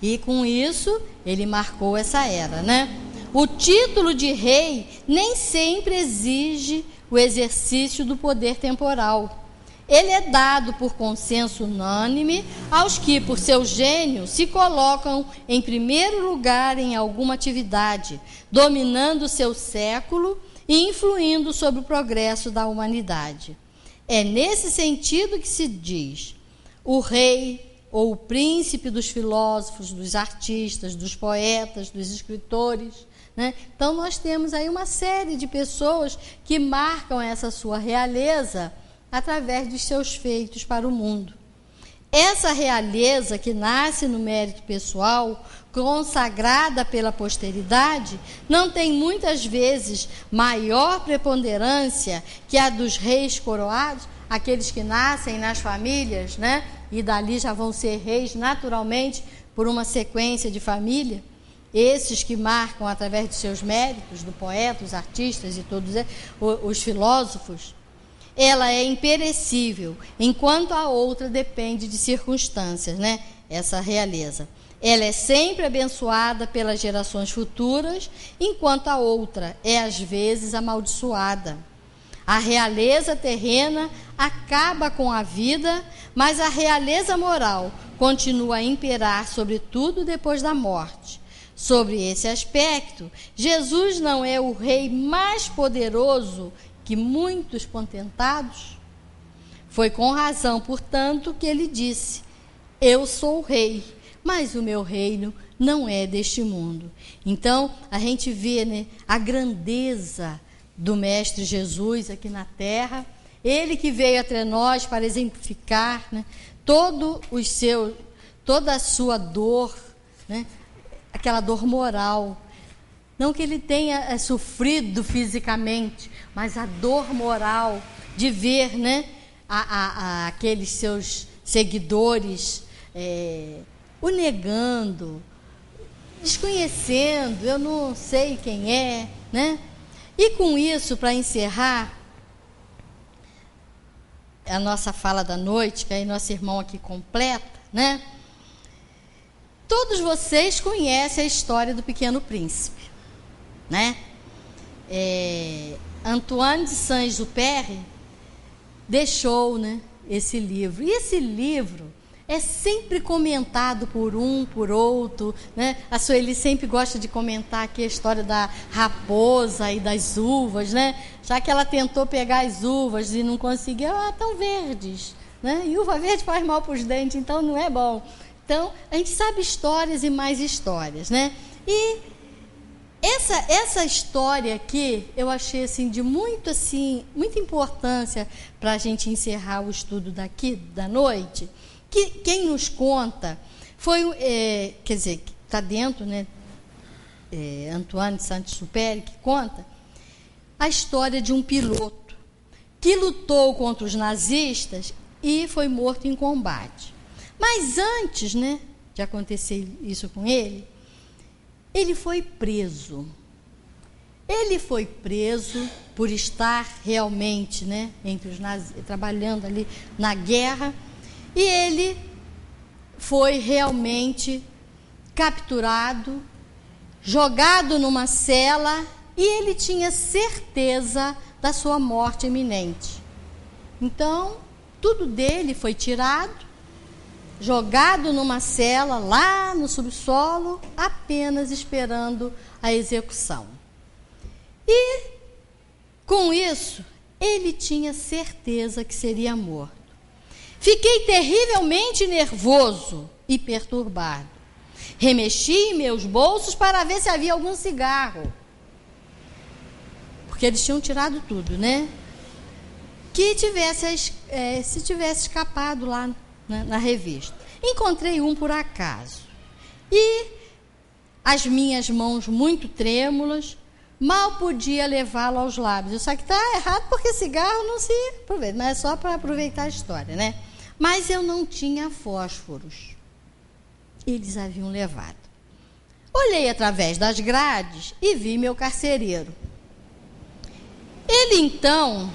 S2: E com isso, ele marcou essa era, né? O título de rei nem sempre exige o exercício do poder temporal. Ele é dado por consenso unânime aos que, por seu gênio, se colocam em primeiro lugar em alguma atividade, dominando o seu século e influindo sobre o progresso da humanidade. É nesse sentido que se diz: o rei ou o príncipe dos filósofos, dos artistas, dos poetas, dos escritores, né? Então, nós temos aí uma série de pessoas que marcam essa sua realeza através dos seus feitos para o mundo. Essa realeza que nasce no mérito pessoal, consagrada pela posteridade, não tem muitas vezes maior preponderância que a dos reis coroados, aqueles que nascem nas famílias, né? E dali já vão ser reis naturalmente por uma sequência de família. Esses que marcam através de seus méritos, do poeta, os artistas e todos os filósofos. Ela é imperecível, enquanto a outra depende de circunstâncias, né? Essa realeza. Ela é sempre abençoada pelas gerações futuras, enquanto a outra é às vezes amaldiçoada. A realeza terrena acaba com a vida, mas a realeza moral continua a imperar sobre tudo depois da morte. Sobre esse aspecto, Jesus não é o rei mais poderoso que muitos potentados? Foi com razão, portanto, que ele disse: eu sou o rei, mas o meu reino não é deste mundo. Então, a gente vê, né, a grandeza do Mestre Jesus aqui na terra, ele que veio entre nós para exemplificar, né, toda a sua dor, né, aquela dor moral. Não que ele tenha sofrido fisicamente, mas a dor moral de ver, né, aqueles seus seguidores o negando, desconhecendo, eu não sei quem é, né? E com isso, para encerrar a nossa fala da noite, que aí nosso irmão aqui completa, né? Todos vocês conhecem a história do Pequeno Príncipe, né? Antoine de Saint-Exupéry deixou, né, esse livro. E esse livro é sempre comentado por um, por outro, né? A Sueli sempre gosta de comentar aqui a história da raposa e das uvas, né? Já que ela tentou pegar as uvas e não conseguiu, estão verdes, né? E uva verde faz mal para os dentes, então não é bom. Então, a gente sabe histórias e mais histórias, né? E essa história aqui, eu achei assim, de muita importância para a gente encerrar o estudo daqui da noite. Que quem nos conta foi, quer dizer, que está dentro, né? Antoine de Saint-Exupéry, que conta a história de um piloto que lutou contra os nazistas e foi morto em combate. Mas antes, né, de acontecer isso com ele, ele foi preso. Ele foi preso por estar realmente, né, entre os nazistas, trabalhando ali na guerra, e ele foi realmente capturado, jogado numa cela, e ele tinha certeza da sua morte iminente. Então, tudo dele foi tirado, jogado numa cela, lá no subsolo, apenas esperando a execução. E, com isso, ele tinha certeza que seria morto. Fiquei terrivelmente nervoso e perturbado. Remexi em meus bolsos para ver se havia algum cigarro. Porque eles tinham tirado tudo, né? Que se tivesse escapado lá, né, na revista. Encontrei um por acaso. E as minhas mãos muito trêmulas, mal podia levá-lo aos lábios. Isso aqui está errado porque cigarro não se aproveita, mas é só para aproveitar a história, né? Mas eu não tinha fósforos. Eles haviam levado. Olhei através das grades e vi meu carcereiro. Ele, então,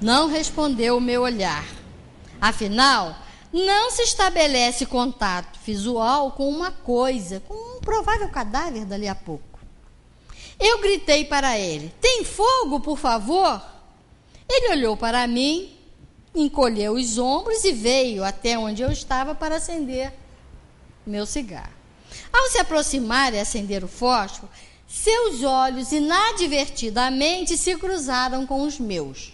S2: não respondeu o meu olhar. Afinal, não se estabelece contato visual com uma coisa, com um provável cadáver dali a pouco. Eu gritei para ele: "Tem fogo, por favor?" Ele olhou para mim, encolheu os ombros e veio até onde eu estava para acender meu cigarro. Ao se aproximar e acender o fósforo, seus olhos inadvertidamente se cruzaram com os meus.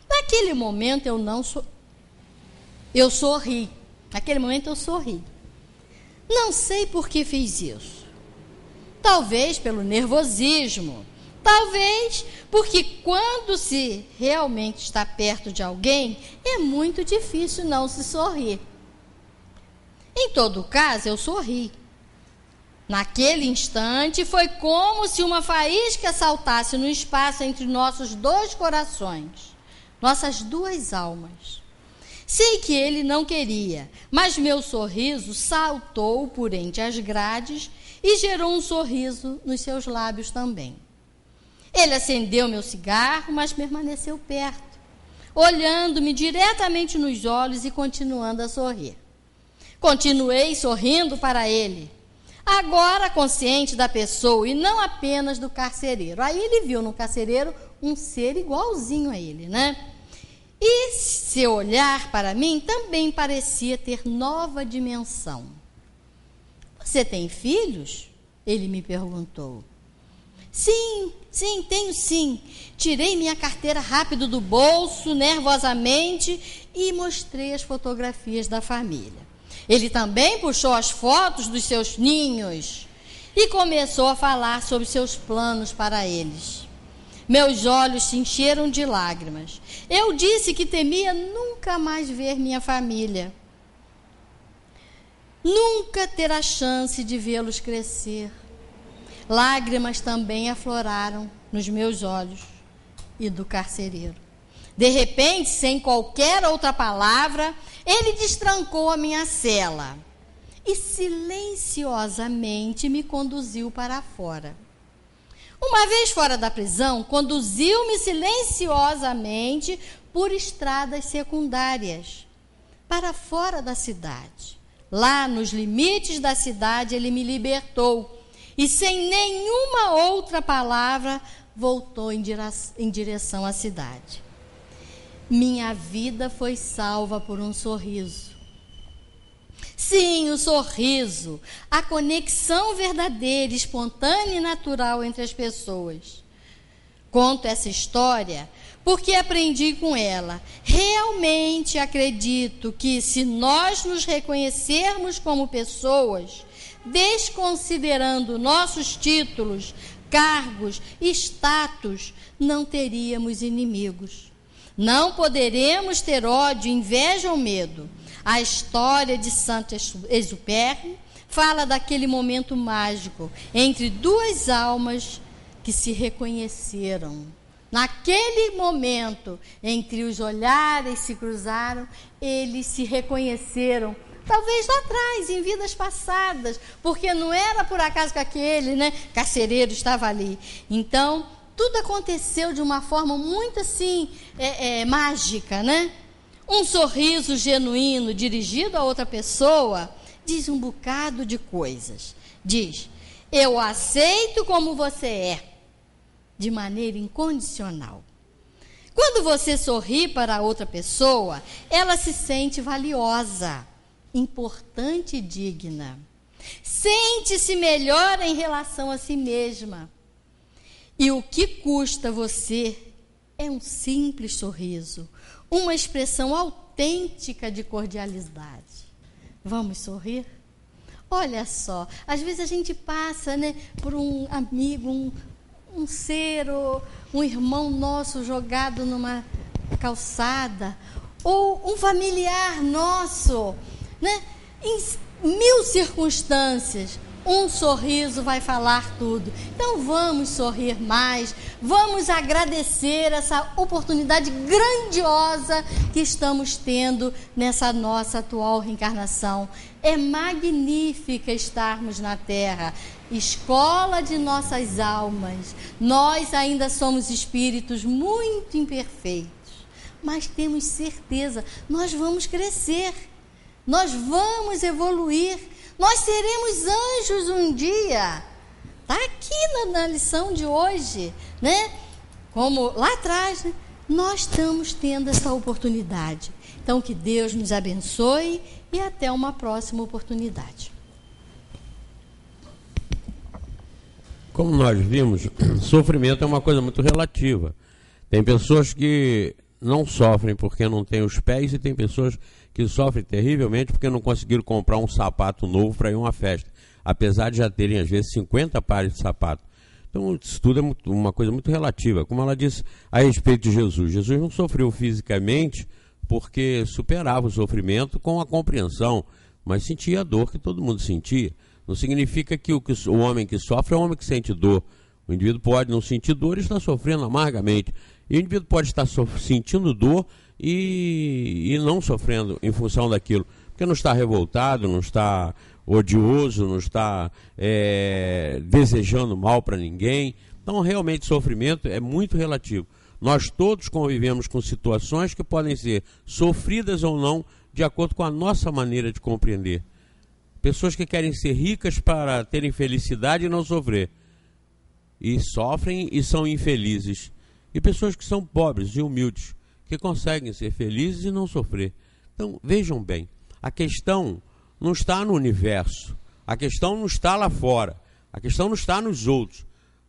S2: Naquele momento eu sorri. Naquele momento eu sorri. Não sei por que fiz isso. Talvez pelo nervosismo. Talvez porque quando se realmente está perto de alguém, é muito difícil não se sorrir. Em todo caso, eu sorri. Naquele instante, foi como se uma faísca saltasse no espaço entre nossos dois corações, nossas duas almas. Sei que ele não queria, mas meu sorriso saltou por entre as grades e gerou um sorriso nos seus lábios também. Ele acendeu meu cigarro, mas permaneceu perto, olhando-me diretamente nos olhos e continuando a sorrir. Continuei sorrindo para ele, agora consciente da pessoa e não apenas do carcereiro. Aí ele viu no carcereiro um ser igualzinho a ele, né? E seu olhar para mim também parecia ter nova dimensão. "Você tem filhos?" ele me perguntou. Sim, tenho sim. Tirei minha carteira rápido do bolso, nervosamente, e mostrei as fotografias da família. Ele também puxou as fotos dos seus ninhos e começou a falar sobre seus planos para eles. Meus olhos se encheram de lágrimas. Eu disse que temia nunca mais ver minha família. nunca ter a chance de vê-los crescer. Lágrimas também afloraram nos meus olhos e do carcereiro. De repente, sem qualquer outra palavra, ele destrancou a minha cela e silenciosamente me conduziu para fora. Uma vez fora da prisão, conduziu-me silenciosamente por estradas secundárias para fora da cidade. Lá, nos limites da cidade, ele me libertou e, sem nenhuma outra palavra, voltou em direção à cidade. Minha vida foi salva por um sorriso. Sim, o sorriso, a conexão verdadeira, espontânea e natural entre as pessoas. Conto essa história porque aprendi com ela. Realmente acredito que, se nós nos reconhecermos como pessoas, desconsiderando nossos títulos, cargos e status, não teríamos inimigos. Não poderemos ter ódio, inveja ou medo. A história de Saint-Exupéry fala daquele momento mágico entre duas almas que se reconheceram. Naquele momento em que os olhares se cruzaram, eles se reconheceram. Talvez lá atrás, em vidas passadas, porque não era por acaso que aquele carcereiro estava ali. Então, tudo aconteceu de uma forma muito assim, mágica, né? Um sorriso genuíno dirigido a outra pessoa diz um bocado de coisas. Diz: eu aceito como você é, de maneira incondicional. Quando você sorri para outra pessoa, ela se sente valiosa, importante e digna. Sente-se melhor em relação a si mesma. E o que custa você é um simples sorriso, uma expressão autêntica de cordialidade. Vamos sorrir? Olha só, às vezes a gente passa, por um amigo, um ser, ou um irmão nosso jogado numa calçada, ou um familiar nosso, em mil circunstâncias. Um sorriso vai falar tudo. Então vamos sorrir mais, vamos agradecer essa oportunidade grandiosa que estamos tendo nessa nossa atual reencarnação. É magnífica estarmos na Terra, escola de nossas almas. Nós ainda somos espíritos muito imperfeitos, mas temos certeza, nós vamos crescer, nós vamos evoluir. Nós seremos anjos um dia. Está aqui na lição de hoje, Como lá atrás, nós estamos tendo essa oportunidade. Então, que Deus nos abençoe e até uma próxima oportunidade.
S1: Como nós vimos, sofrimento é uma coisa muito relativa. Tem pessoas que não sofrem porque não têm os pés e tem pessoas que sofrem terrivelmente porque não conseguiram comprar um sapato novo para ir a uma festa, apesar de já terem, às vezes, 50 pares de sapato. Então, isso tudo é uma coisa muito relativa. Como ela disse a respeito de Jesus, Jesus não sofreu fisicamente porque superava o sofrimento com a compreensão, mas sentia a dor que todo mundo sentia. Não significa que o homem que sofre é o homem que sente dor. O indivíduo pode não sentir dor e estar sofrendo amargamente. E o indivíduo pode estar sentindo dor e não sofrendo em função daquilo, porque não está revoltado, não está odioso, não está desejando mal para ninguém. Então, realmente, sofrimento é muito relativo. Nós todos convivemos com situações que podem ser sofridas ou não, de acordo com a nossa maneira de compreender. Pessoas que querem ser ricas para terem felicidade e não sofrer, e sofrem e são infelizes. E pessoas que são pobres e humildes, que conseguem ser felizes e não sofrer. Então, vejam bem, a questão não está no universo, a questão não está lá fora, a questão não está nos outros.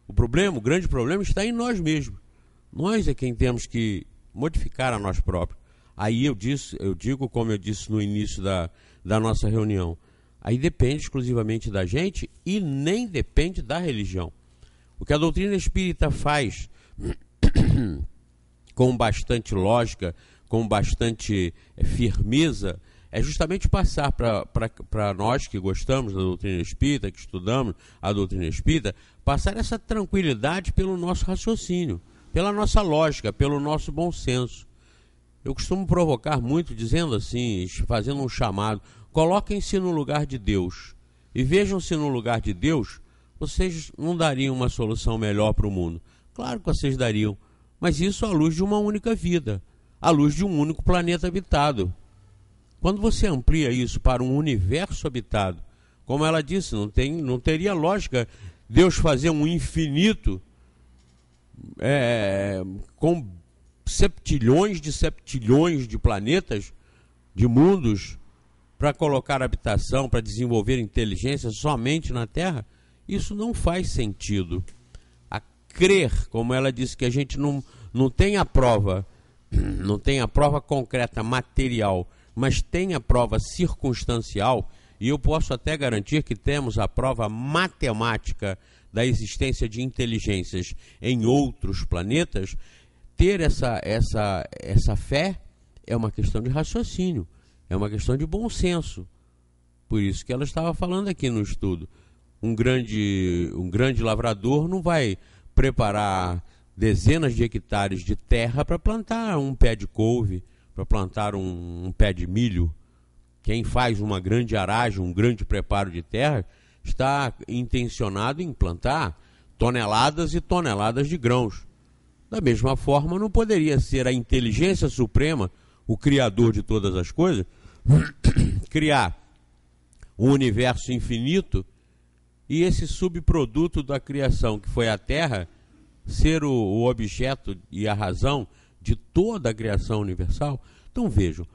S1: O grande problema está em nós mesmos. Nós é quem temos que modificar a nós próprios. Aí eu digo, como eu disse no início da nossa reunião, aí depende exclusivamente da gente e nem depende da religião. O que a doutrina espírita faz com bastante lógica, com bastante firmeza, é justamente passar para nós que gostamos da doutrina espírita, que estudamos a doutrina espírita, passar essa tranquilidade pelo nosso raciocínio, pela nossa lógica, pelo nosso bom senso. Eu costumo provocar muito dizendo assim, fazendo um chamado: coloquem-se no lugar de Deus e vejam-se no lugar de Deus. Vocês não dariam uma solução melhor para o mundo? Claro que vocês dariam, mas isso à luz de uma única vida, à luz de um único planeta habitado. Quando você amplia isso para um universo habitado, como ela disse, não teria lógica Deus fazer um infinito com septilhões de planetas, de mundos, para colocar habitação, para desenvolver inteligência somente na Terra. Isso não faz sentido. A crer, como ela disse, que a gente não tem a prova, não tem a prova concreta, material, mas tem a prova circunstancial, e eu posso até garantir que temos a prova matemática da existência de inteligências em outros planetas. Ter essa fé é uma questão de raciocínio, é uma questão de bom senso. Por isso que ela estava falando aqui no estudo. Um grande lavrador não vai preparar dezenas de hectares de terra para plantar um pé de couve, para plantar um pé de milho. Quem faz uma grande aragem, um grande preparo de terra, está intencionado em plantar toneladas e toneladas de grãos. Da mesma forma, não poderia ser a inteligência suprema, o criador de todas as coisas, criar um universo infinito e esse subproduto da criação, que foi a Terra, ser o objeto e a razão de toda a criação universal. Então vejam,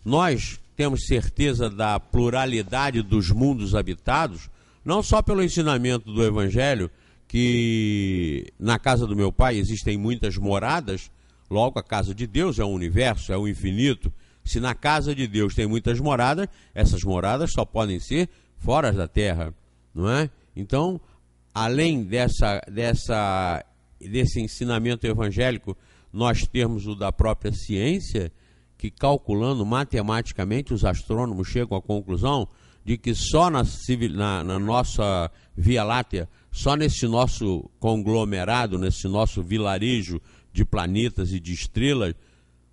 S1: nós temos certeza da pluralidade dos mundos habitados, não só pelo ensinamento do Evangelho, que na casa do meu pai existem muitas moradas. Logo, a casa de Deus é o universo, é o infinito. Se na casa de Deus tem muitas moradas, essas moradas só podem ser fora da terra, não é? Então, além desse ensinamento evangélico, nós temos o da própria ciência, que calculando matematicamente, os astrônomos chegam à conclusão de que só na nossa Via Láctea, só nesse nosso conglomerado, nesse nosso vilarejo de planetas e de estrelas,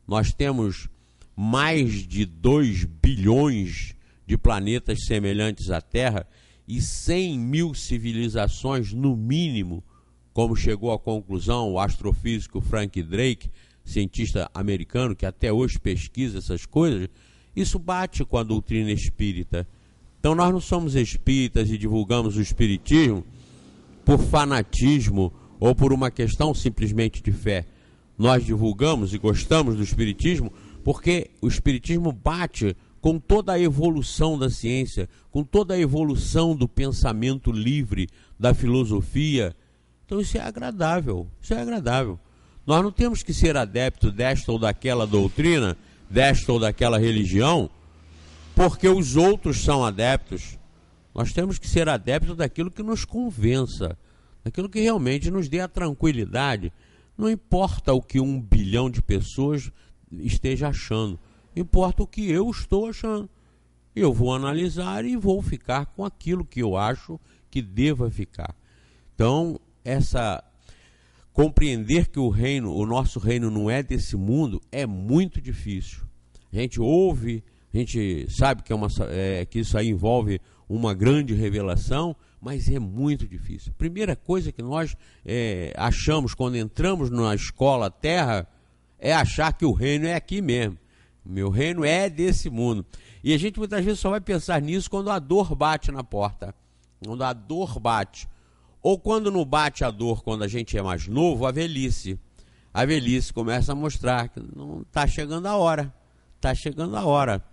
S1: nós temos mais de 2 bilhões de planetas semelhantes à Terra e 100 mil civilizações no mínimo, como chegou à conclusão o astrofísico Frank Drake, cientista americano que até hoje pesquisa essas coisas. Isso bate com a doutrina espírita. Então nós não somos espíritas e divulgamos o espiritismo por fanatismo ou por uma questão simplesmente de fé. Nós divulgamos e gostamos do espiritismo porque o espiritismo bate com toda a evolução da ciência, com toda a evolução do pensamento livre, da filosofia. Então isso é agradável, isso é agradável. Nós não temos que ser adeptos desta ou daquela doutrina, desta ou daquela religião, porque os outros são adeptos. Nós temos que ser adeptos daquilo que nos convença, daquilo que realmente nos dê a tranquilidade. Não importa o que 1 bilhão de pessoas esteja achando, importa o que eu estou achando. Eu vou analisar e vou ficar com aquilo que eu acho que deva ficar. Então, compreender que o nosso reino não é desse mundo é muito difícil. A gente ouve, a gente sabe que isso aí envolve uma grande revelação, mas é muito difícil. A primeira coisa que nós achamos quando entramos na escola Terra é achar que o reino é aqui mesmo. Meu reino é desse mundo. E a gente muitas vezes só vai pensar nisso quando a dor bate na porta. Quando a dor bate. Ou quando não bate a dor, quando a gente é mais novo, a velhice. A velhice começa a mostrar que não está chegando a hora. Está chegando a hora.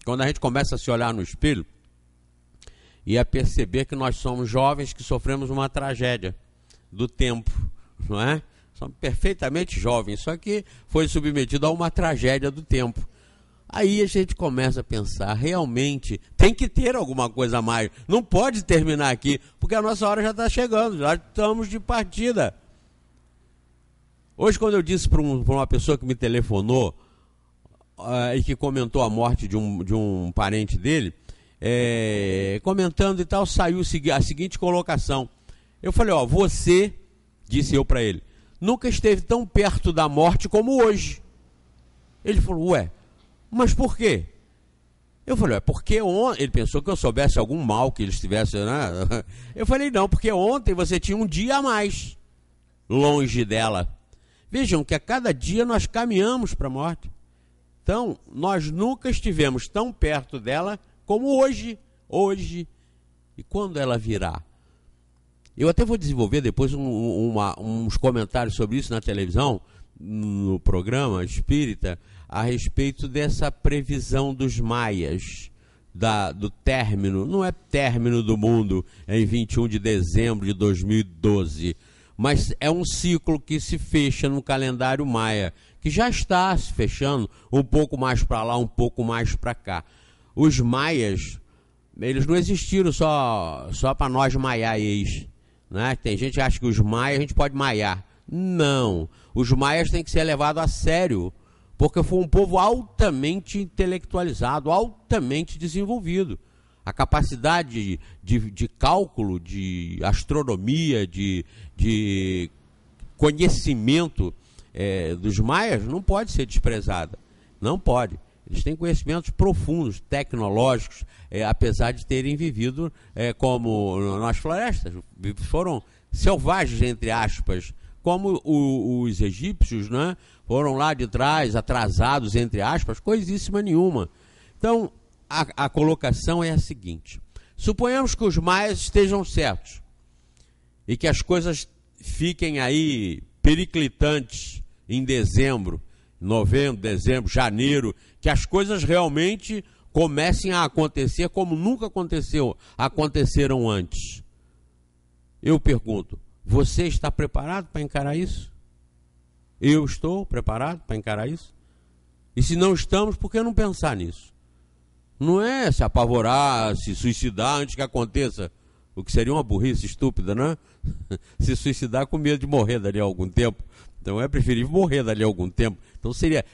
S1: Quando a gente começa a se olhar no espelho e a perceber que nós somos jovens que sofremos uma tragédia do tempo, não é? Somos perfeitamente jovens, só que foi submetido a uma tragédia do tempo. Aí a gente começa a pensar, realmente tem que ter alguma coisa a mais, não pode terminar aqui, porque a nossa hora já está chegando, já estamos de partida. Hoje, quando eu disse para uma pessoa que me telefonou, e que comentou a morte de um parente dele, comentando e tal, saiu a seguinte colocação. Eu falei, você, disse eu para ele, nunca esteve tão perto da morte como hoje. Ele falou, mas por quê? Eu falei, porque ontem, ele pensou que eu soubesse algum mal que ele estivesse, né? Eu falei, não, porque ontem você tinha um dia a mais longe dela. Vejam que a cada dia nós caminhamos para a morte. Então, nós nunca estivemos tão perto dela como hoje. E quando ela virá? Eu até vou desenvolver depois uns comentários sobre isso na televisão, no programa espírita, a respeito dessa previsão dos maias, do término, não é término do mundo em 21 de dezembro de 2012, mas é um ciclo que se fecha no calendário maia, que já está se fechando um pouco mais para lá, um pouco mais para cá. Os maias, eles não existiram só para nós maiaês, né? Tem gente que acha que os maias a gente pode maiar. Não, os maias têm que ser levados a sério, porque foi um povo altamente intelectualizado, altamente desenvolvido. A capacidade de cálculo, de astronomia, de conhecimento dos maias não pode ser desprezada. Não pode. Eles têm conhecimentos profundos, tecnológicos, apesar de terem vivido como nas florestas. Foram selvagens, entre aspas, como os egípcios, né? Foram lá de trás, atrasados, entre aspas, coisíssima nenhuma. Então, a colocação é a seguinte. Suponhamos que os maias estejam certos e que as coisas fiquem aí periclitantes em dezembro, novembro, dezembro, janeiro, que as coisas realmente comecem a acontecer como nunca aconteceram antes. Eu pergunto, você está preparado para encarar isso? Eu estou preparado para encarar isso? E se não estamos, por que não pensar nisso? Não é se apavorar, se suicidar antes que aconteça, o que seria uma burrice estúpida, né? Se suicidar com medo de morrer dali a algum tempo. Então é preferível morrer dali a algum tempo. Então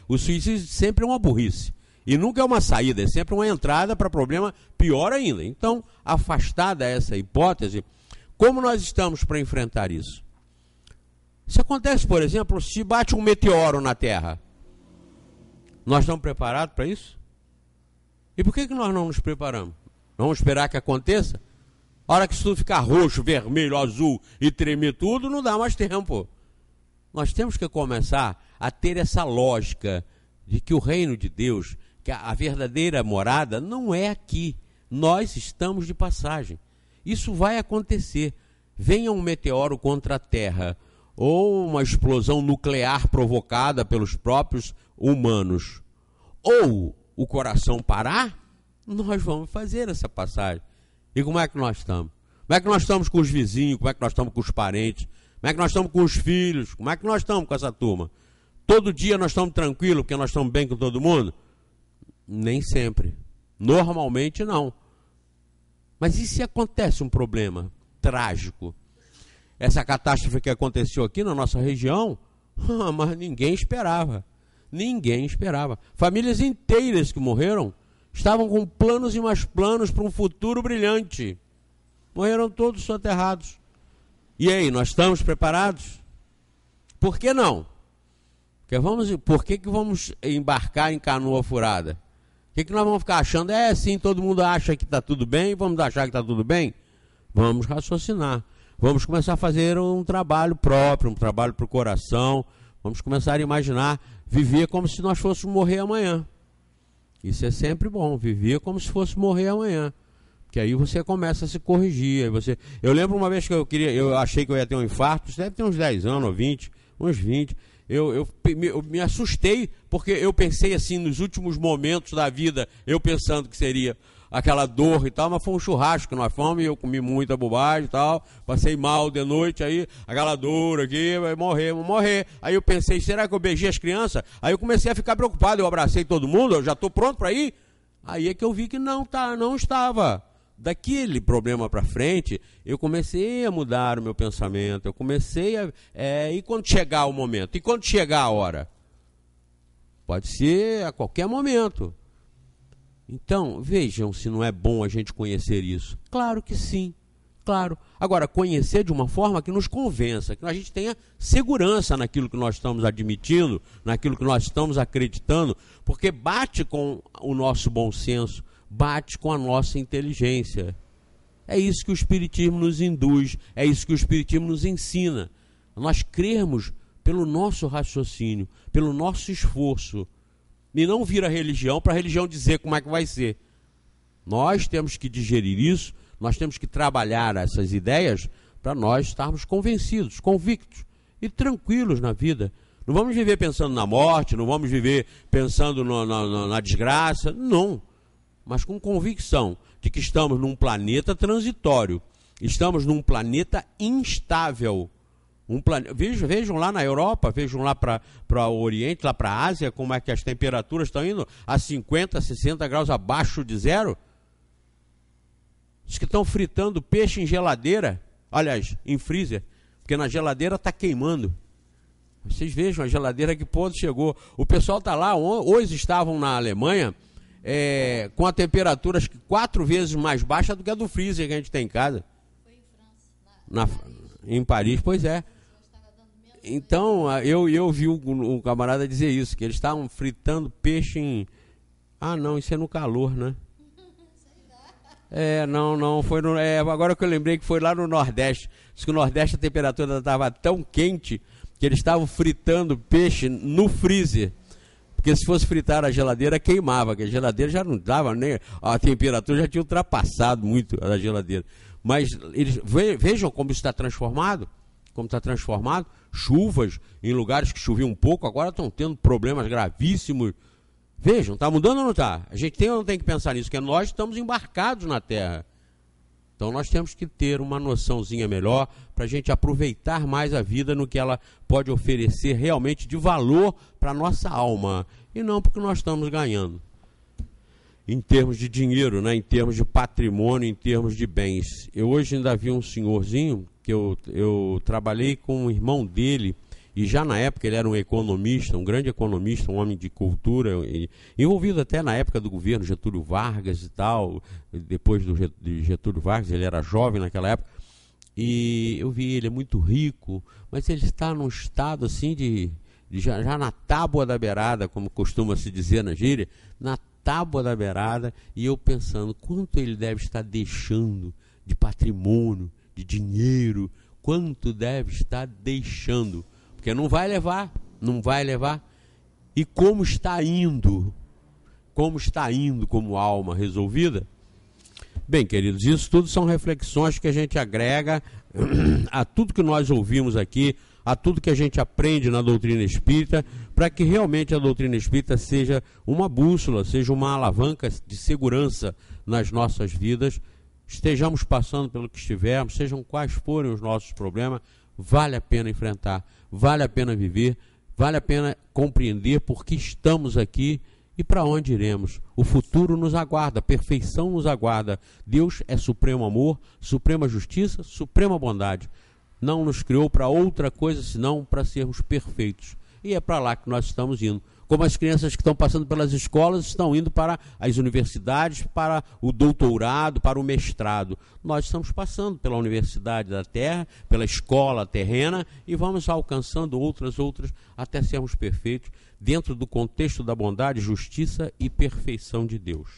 S1: o suicídio sempre é uma burrice. E nunca é uma saída, é sempre uma entrada para problema pior ainda. Então, afastada essa hipótese, como nós estamos para enfrentar isso? Se acontece, por exemplo, se bate um meteoro na Terra, nós estamos preparados para isso? E por que nós não nos preparamos? Vamos esperar que aconteça? A hora que isso tudo ficar roxo, vermelho, azul e tremer tudo, não dá mais tempo. Nós temos que começar a ter essa lógica de que o reino de Deus, que a verdadeira morada não é aqui. Nós estamos de passagem. Isso vai acontecer. Venha um meteoro contra a Terra ou uma explosão nuclear provocada pelos próprios humanos, ou o coração parar, nós vamos fazer essa passagem. E como é que nós estamos? Como é que nós estamos com os vizinhos? Como é que nós estamos com os parentes? Como é que nós estamos com os filhos? Como é que nós estamos com essa turma? Todo dia nós estamos tranquilos porque nós estamos bem com todo mundo? Nem sempre. Normalmente não. Mas e se acontece um problema trágico? Essa catástrofe que aconteceu aqui na nossa região, mas ninguém esperava. Ninguém esperava. Famílias inteiras que morreram estavam com planos e mais planos para um futuro brilhante. Morreram todos soterrados. E aí, nós estamos preparados? Por que não? Por que vamos embarcar em canoa furada? O que nós vamos ficar achando? Sim, todo mundo acha que está tudo bem, vamos achar que está tudo bem? Vamos raciocinar. Vamos começar a fazer um trabalho próprio, um trabalho para o coração. Vamos começar a imaginar, viver como se nós fôssemos morrer amanhã. Isso é sempre bom, viver como se fosse morrer amanhã. Porque aí você começa a se corrigir. Eu lembro uma vez que eu achei que eu ia ter um infarto, isso deve ter uns 10 anos, ou 20, uns 20. Eu me assustei, porque eu pensei assim, nos últimos momentos da vida, eu pensando que seria aquela dor e tal, mas foi um churrasco que nós fomos e eu comi muita bobagem e tal, passei mal de noite, aí aquela dor aqui, vai morrer, vou morrer. Aí eu pensei, será que eu beijei as crianças? Aí eu comecei a ficar preocupado, eu abracei todo mundo, eu já estou pronto para ir. Aí é que eu vi que não estava. Daquele problema para frente, eu comecei a mudar o meu pensamento, eu comecei e quando chegar o momento? E quando chegar a hora? Pode ser a qualquer momento. Então, vejam se não é bom a gente conhecer isso. Claro que sim, claro. Agora, conhecer de uma forma que nos convença, que a gente tenha segurança naquilo que nós estamos admitindo, naquilo que nós estamos acreditando, porque bate com o nosso bom senso, bate com a nossa inteligência. É isso que o Espiritismo nos induz, é isso que o Espiritismo nos ensina. Nós crermos pelo nosso raciocínio, pelo nosso esforço, e não vir a religião para a religião dizer como é que vai ser. Nós temos que digerir isso, nós temos que trabalhar essas ideias para nós estarmos convencidos, convictos e tranquilos na vida. Não vamos viver pensando na morte, não vamos viver pensando na desgraça, não. Mas com convicção de que estamos num planeta transitório, estamos num planeta instável. Vejam lá na Europa, vejam lá para o Oriente, lá para a Ásia, como é que as temperaturas estão indo a 50, 60 graus abaixo de zero. Diz que estão fritando peixe em geladeira, aliás, em freezer, porque na geladeira está queimando. Vocês vejam a geladeira que ponto chegou. O pessoal está lá, hoje estavam na Alemanha, com a temperatura 4 vezes mais baixa do que a do freezer que a gente tem em casa.
S2: Foi em França.
S1: Em Paris, pois é. Então, eu vi um camarada dizer isso, que eles estavam fritando peixe em... Ah, não, isso é no calor, né? Não, foi no... agora que eu lembrei que foi lá no Nordeste. Diz que no Nordeste a temperatura estava tão quente que eles estavam fritando peixe no freezer. Porque se fosse fritar a geladeira, queimava, que a geladeira já não dava nem... A temperatura já tinha ultrapassado muito a geladeira. Mas eles vejam como isso está transformado, chuvas em lugares que choviam um pouco, agora estão tendo problemas gravíssimos. Vejam, está mudando ou não está? A gente tem ou não tem que pensar nisso, porque nós estamos embarcados na Terra. Então nós temos que ter uma noçãozinha melhor para a gente aproveitar mais a vida no que ela pode oferecer realmente de valor para a nossa alma, e não porque nós estamos ganhando. Em termos de dinheiro, né? Em termos de patrimônio, em termos de bens. Eu hoje ainda vi um senhorzinho, que eu trabalhei com o irmão dele, e já na época ele era um economista, um grande economista, um homem de cultura, envolvido até na época do governo Getúlio Vargas e tal, depois de Getúlio Vargas, ele era jovem naquela época, e eu vi ele, é muito rico, mas ele está num estado assim já na tábua da beirada, como costuma se dizer na gíria, na tábua da beirada, e eu pensando, quanto ele deve estar deixando de patrimônio, de dinheiro, quanto deve estar deixando, porque não vai levar, e como está indo como alma resolvida. Bem, queridos, isso tudo são reflexões que a gente agrega a tudo que nós ouvimos aqui, a tudo que a gente aprende na doutrina espírita, para que realmente a doutrina espírita seja uma bússola, seja uma alavanca de segurança nas nossas vidas, estejamos passando pelo que estivermos, sejam quais forem os nossos problemas, vale a pena enfrentar, vale a pena viver, vale a pena compreender por que estamos aqui e para onde iremos. O futuro nos aguarda, a perfeição nos aguarda. Deus é supremo amor, suprema justiça, suprema bondade. Não nos criou para outra coisa senão para sermos perfeitos. E é para lá que nós estamos indo. Como as crianças que estão passando pelas escolas estão indo para as universidades, para o doutorado, para o mestrado. Nós estamos passando pela Universidade da Terra, pela escola terrena, e vamos alcançando outras, até sermos perfeitos, dentro do contexto da bondade, justiça e perfeição de Deus.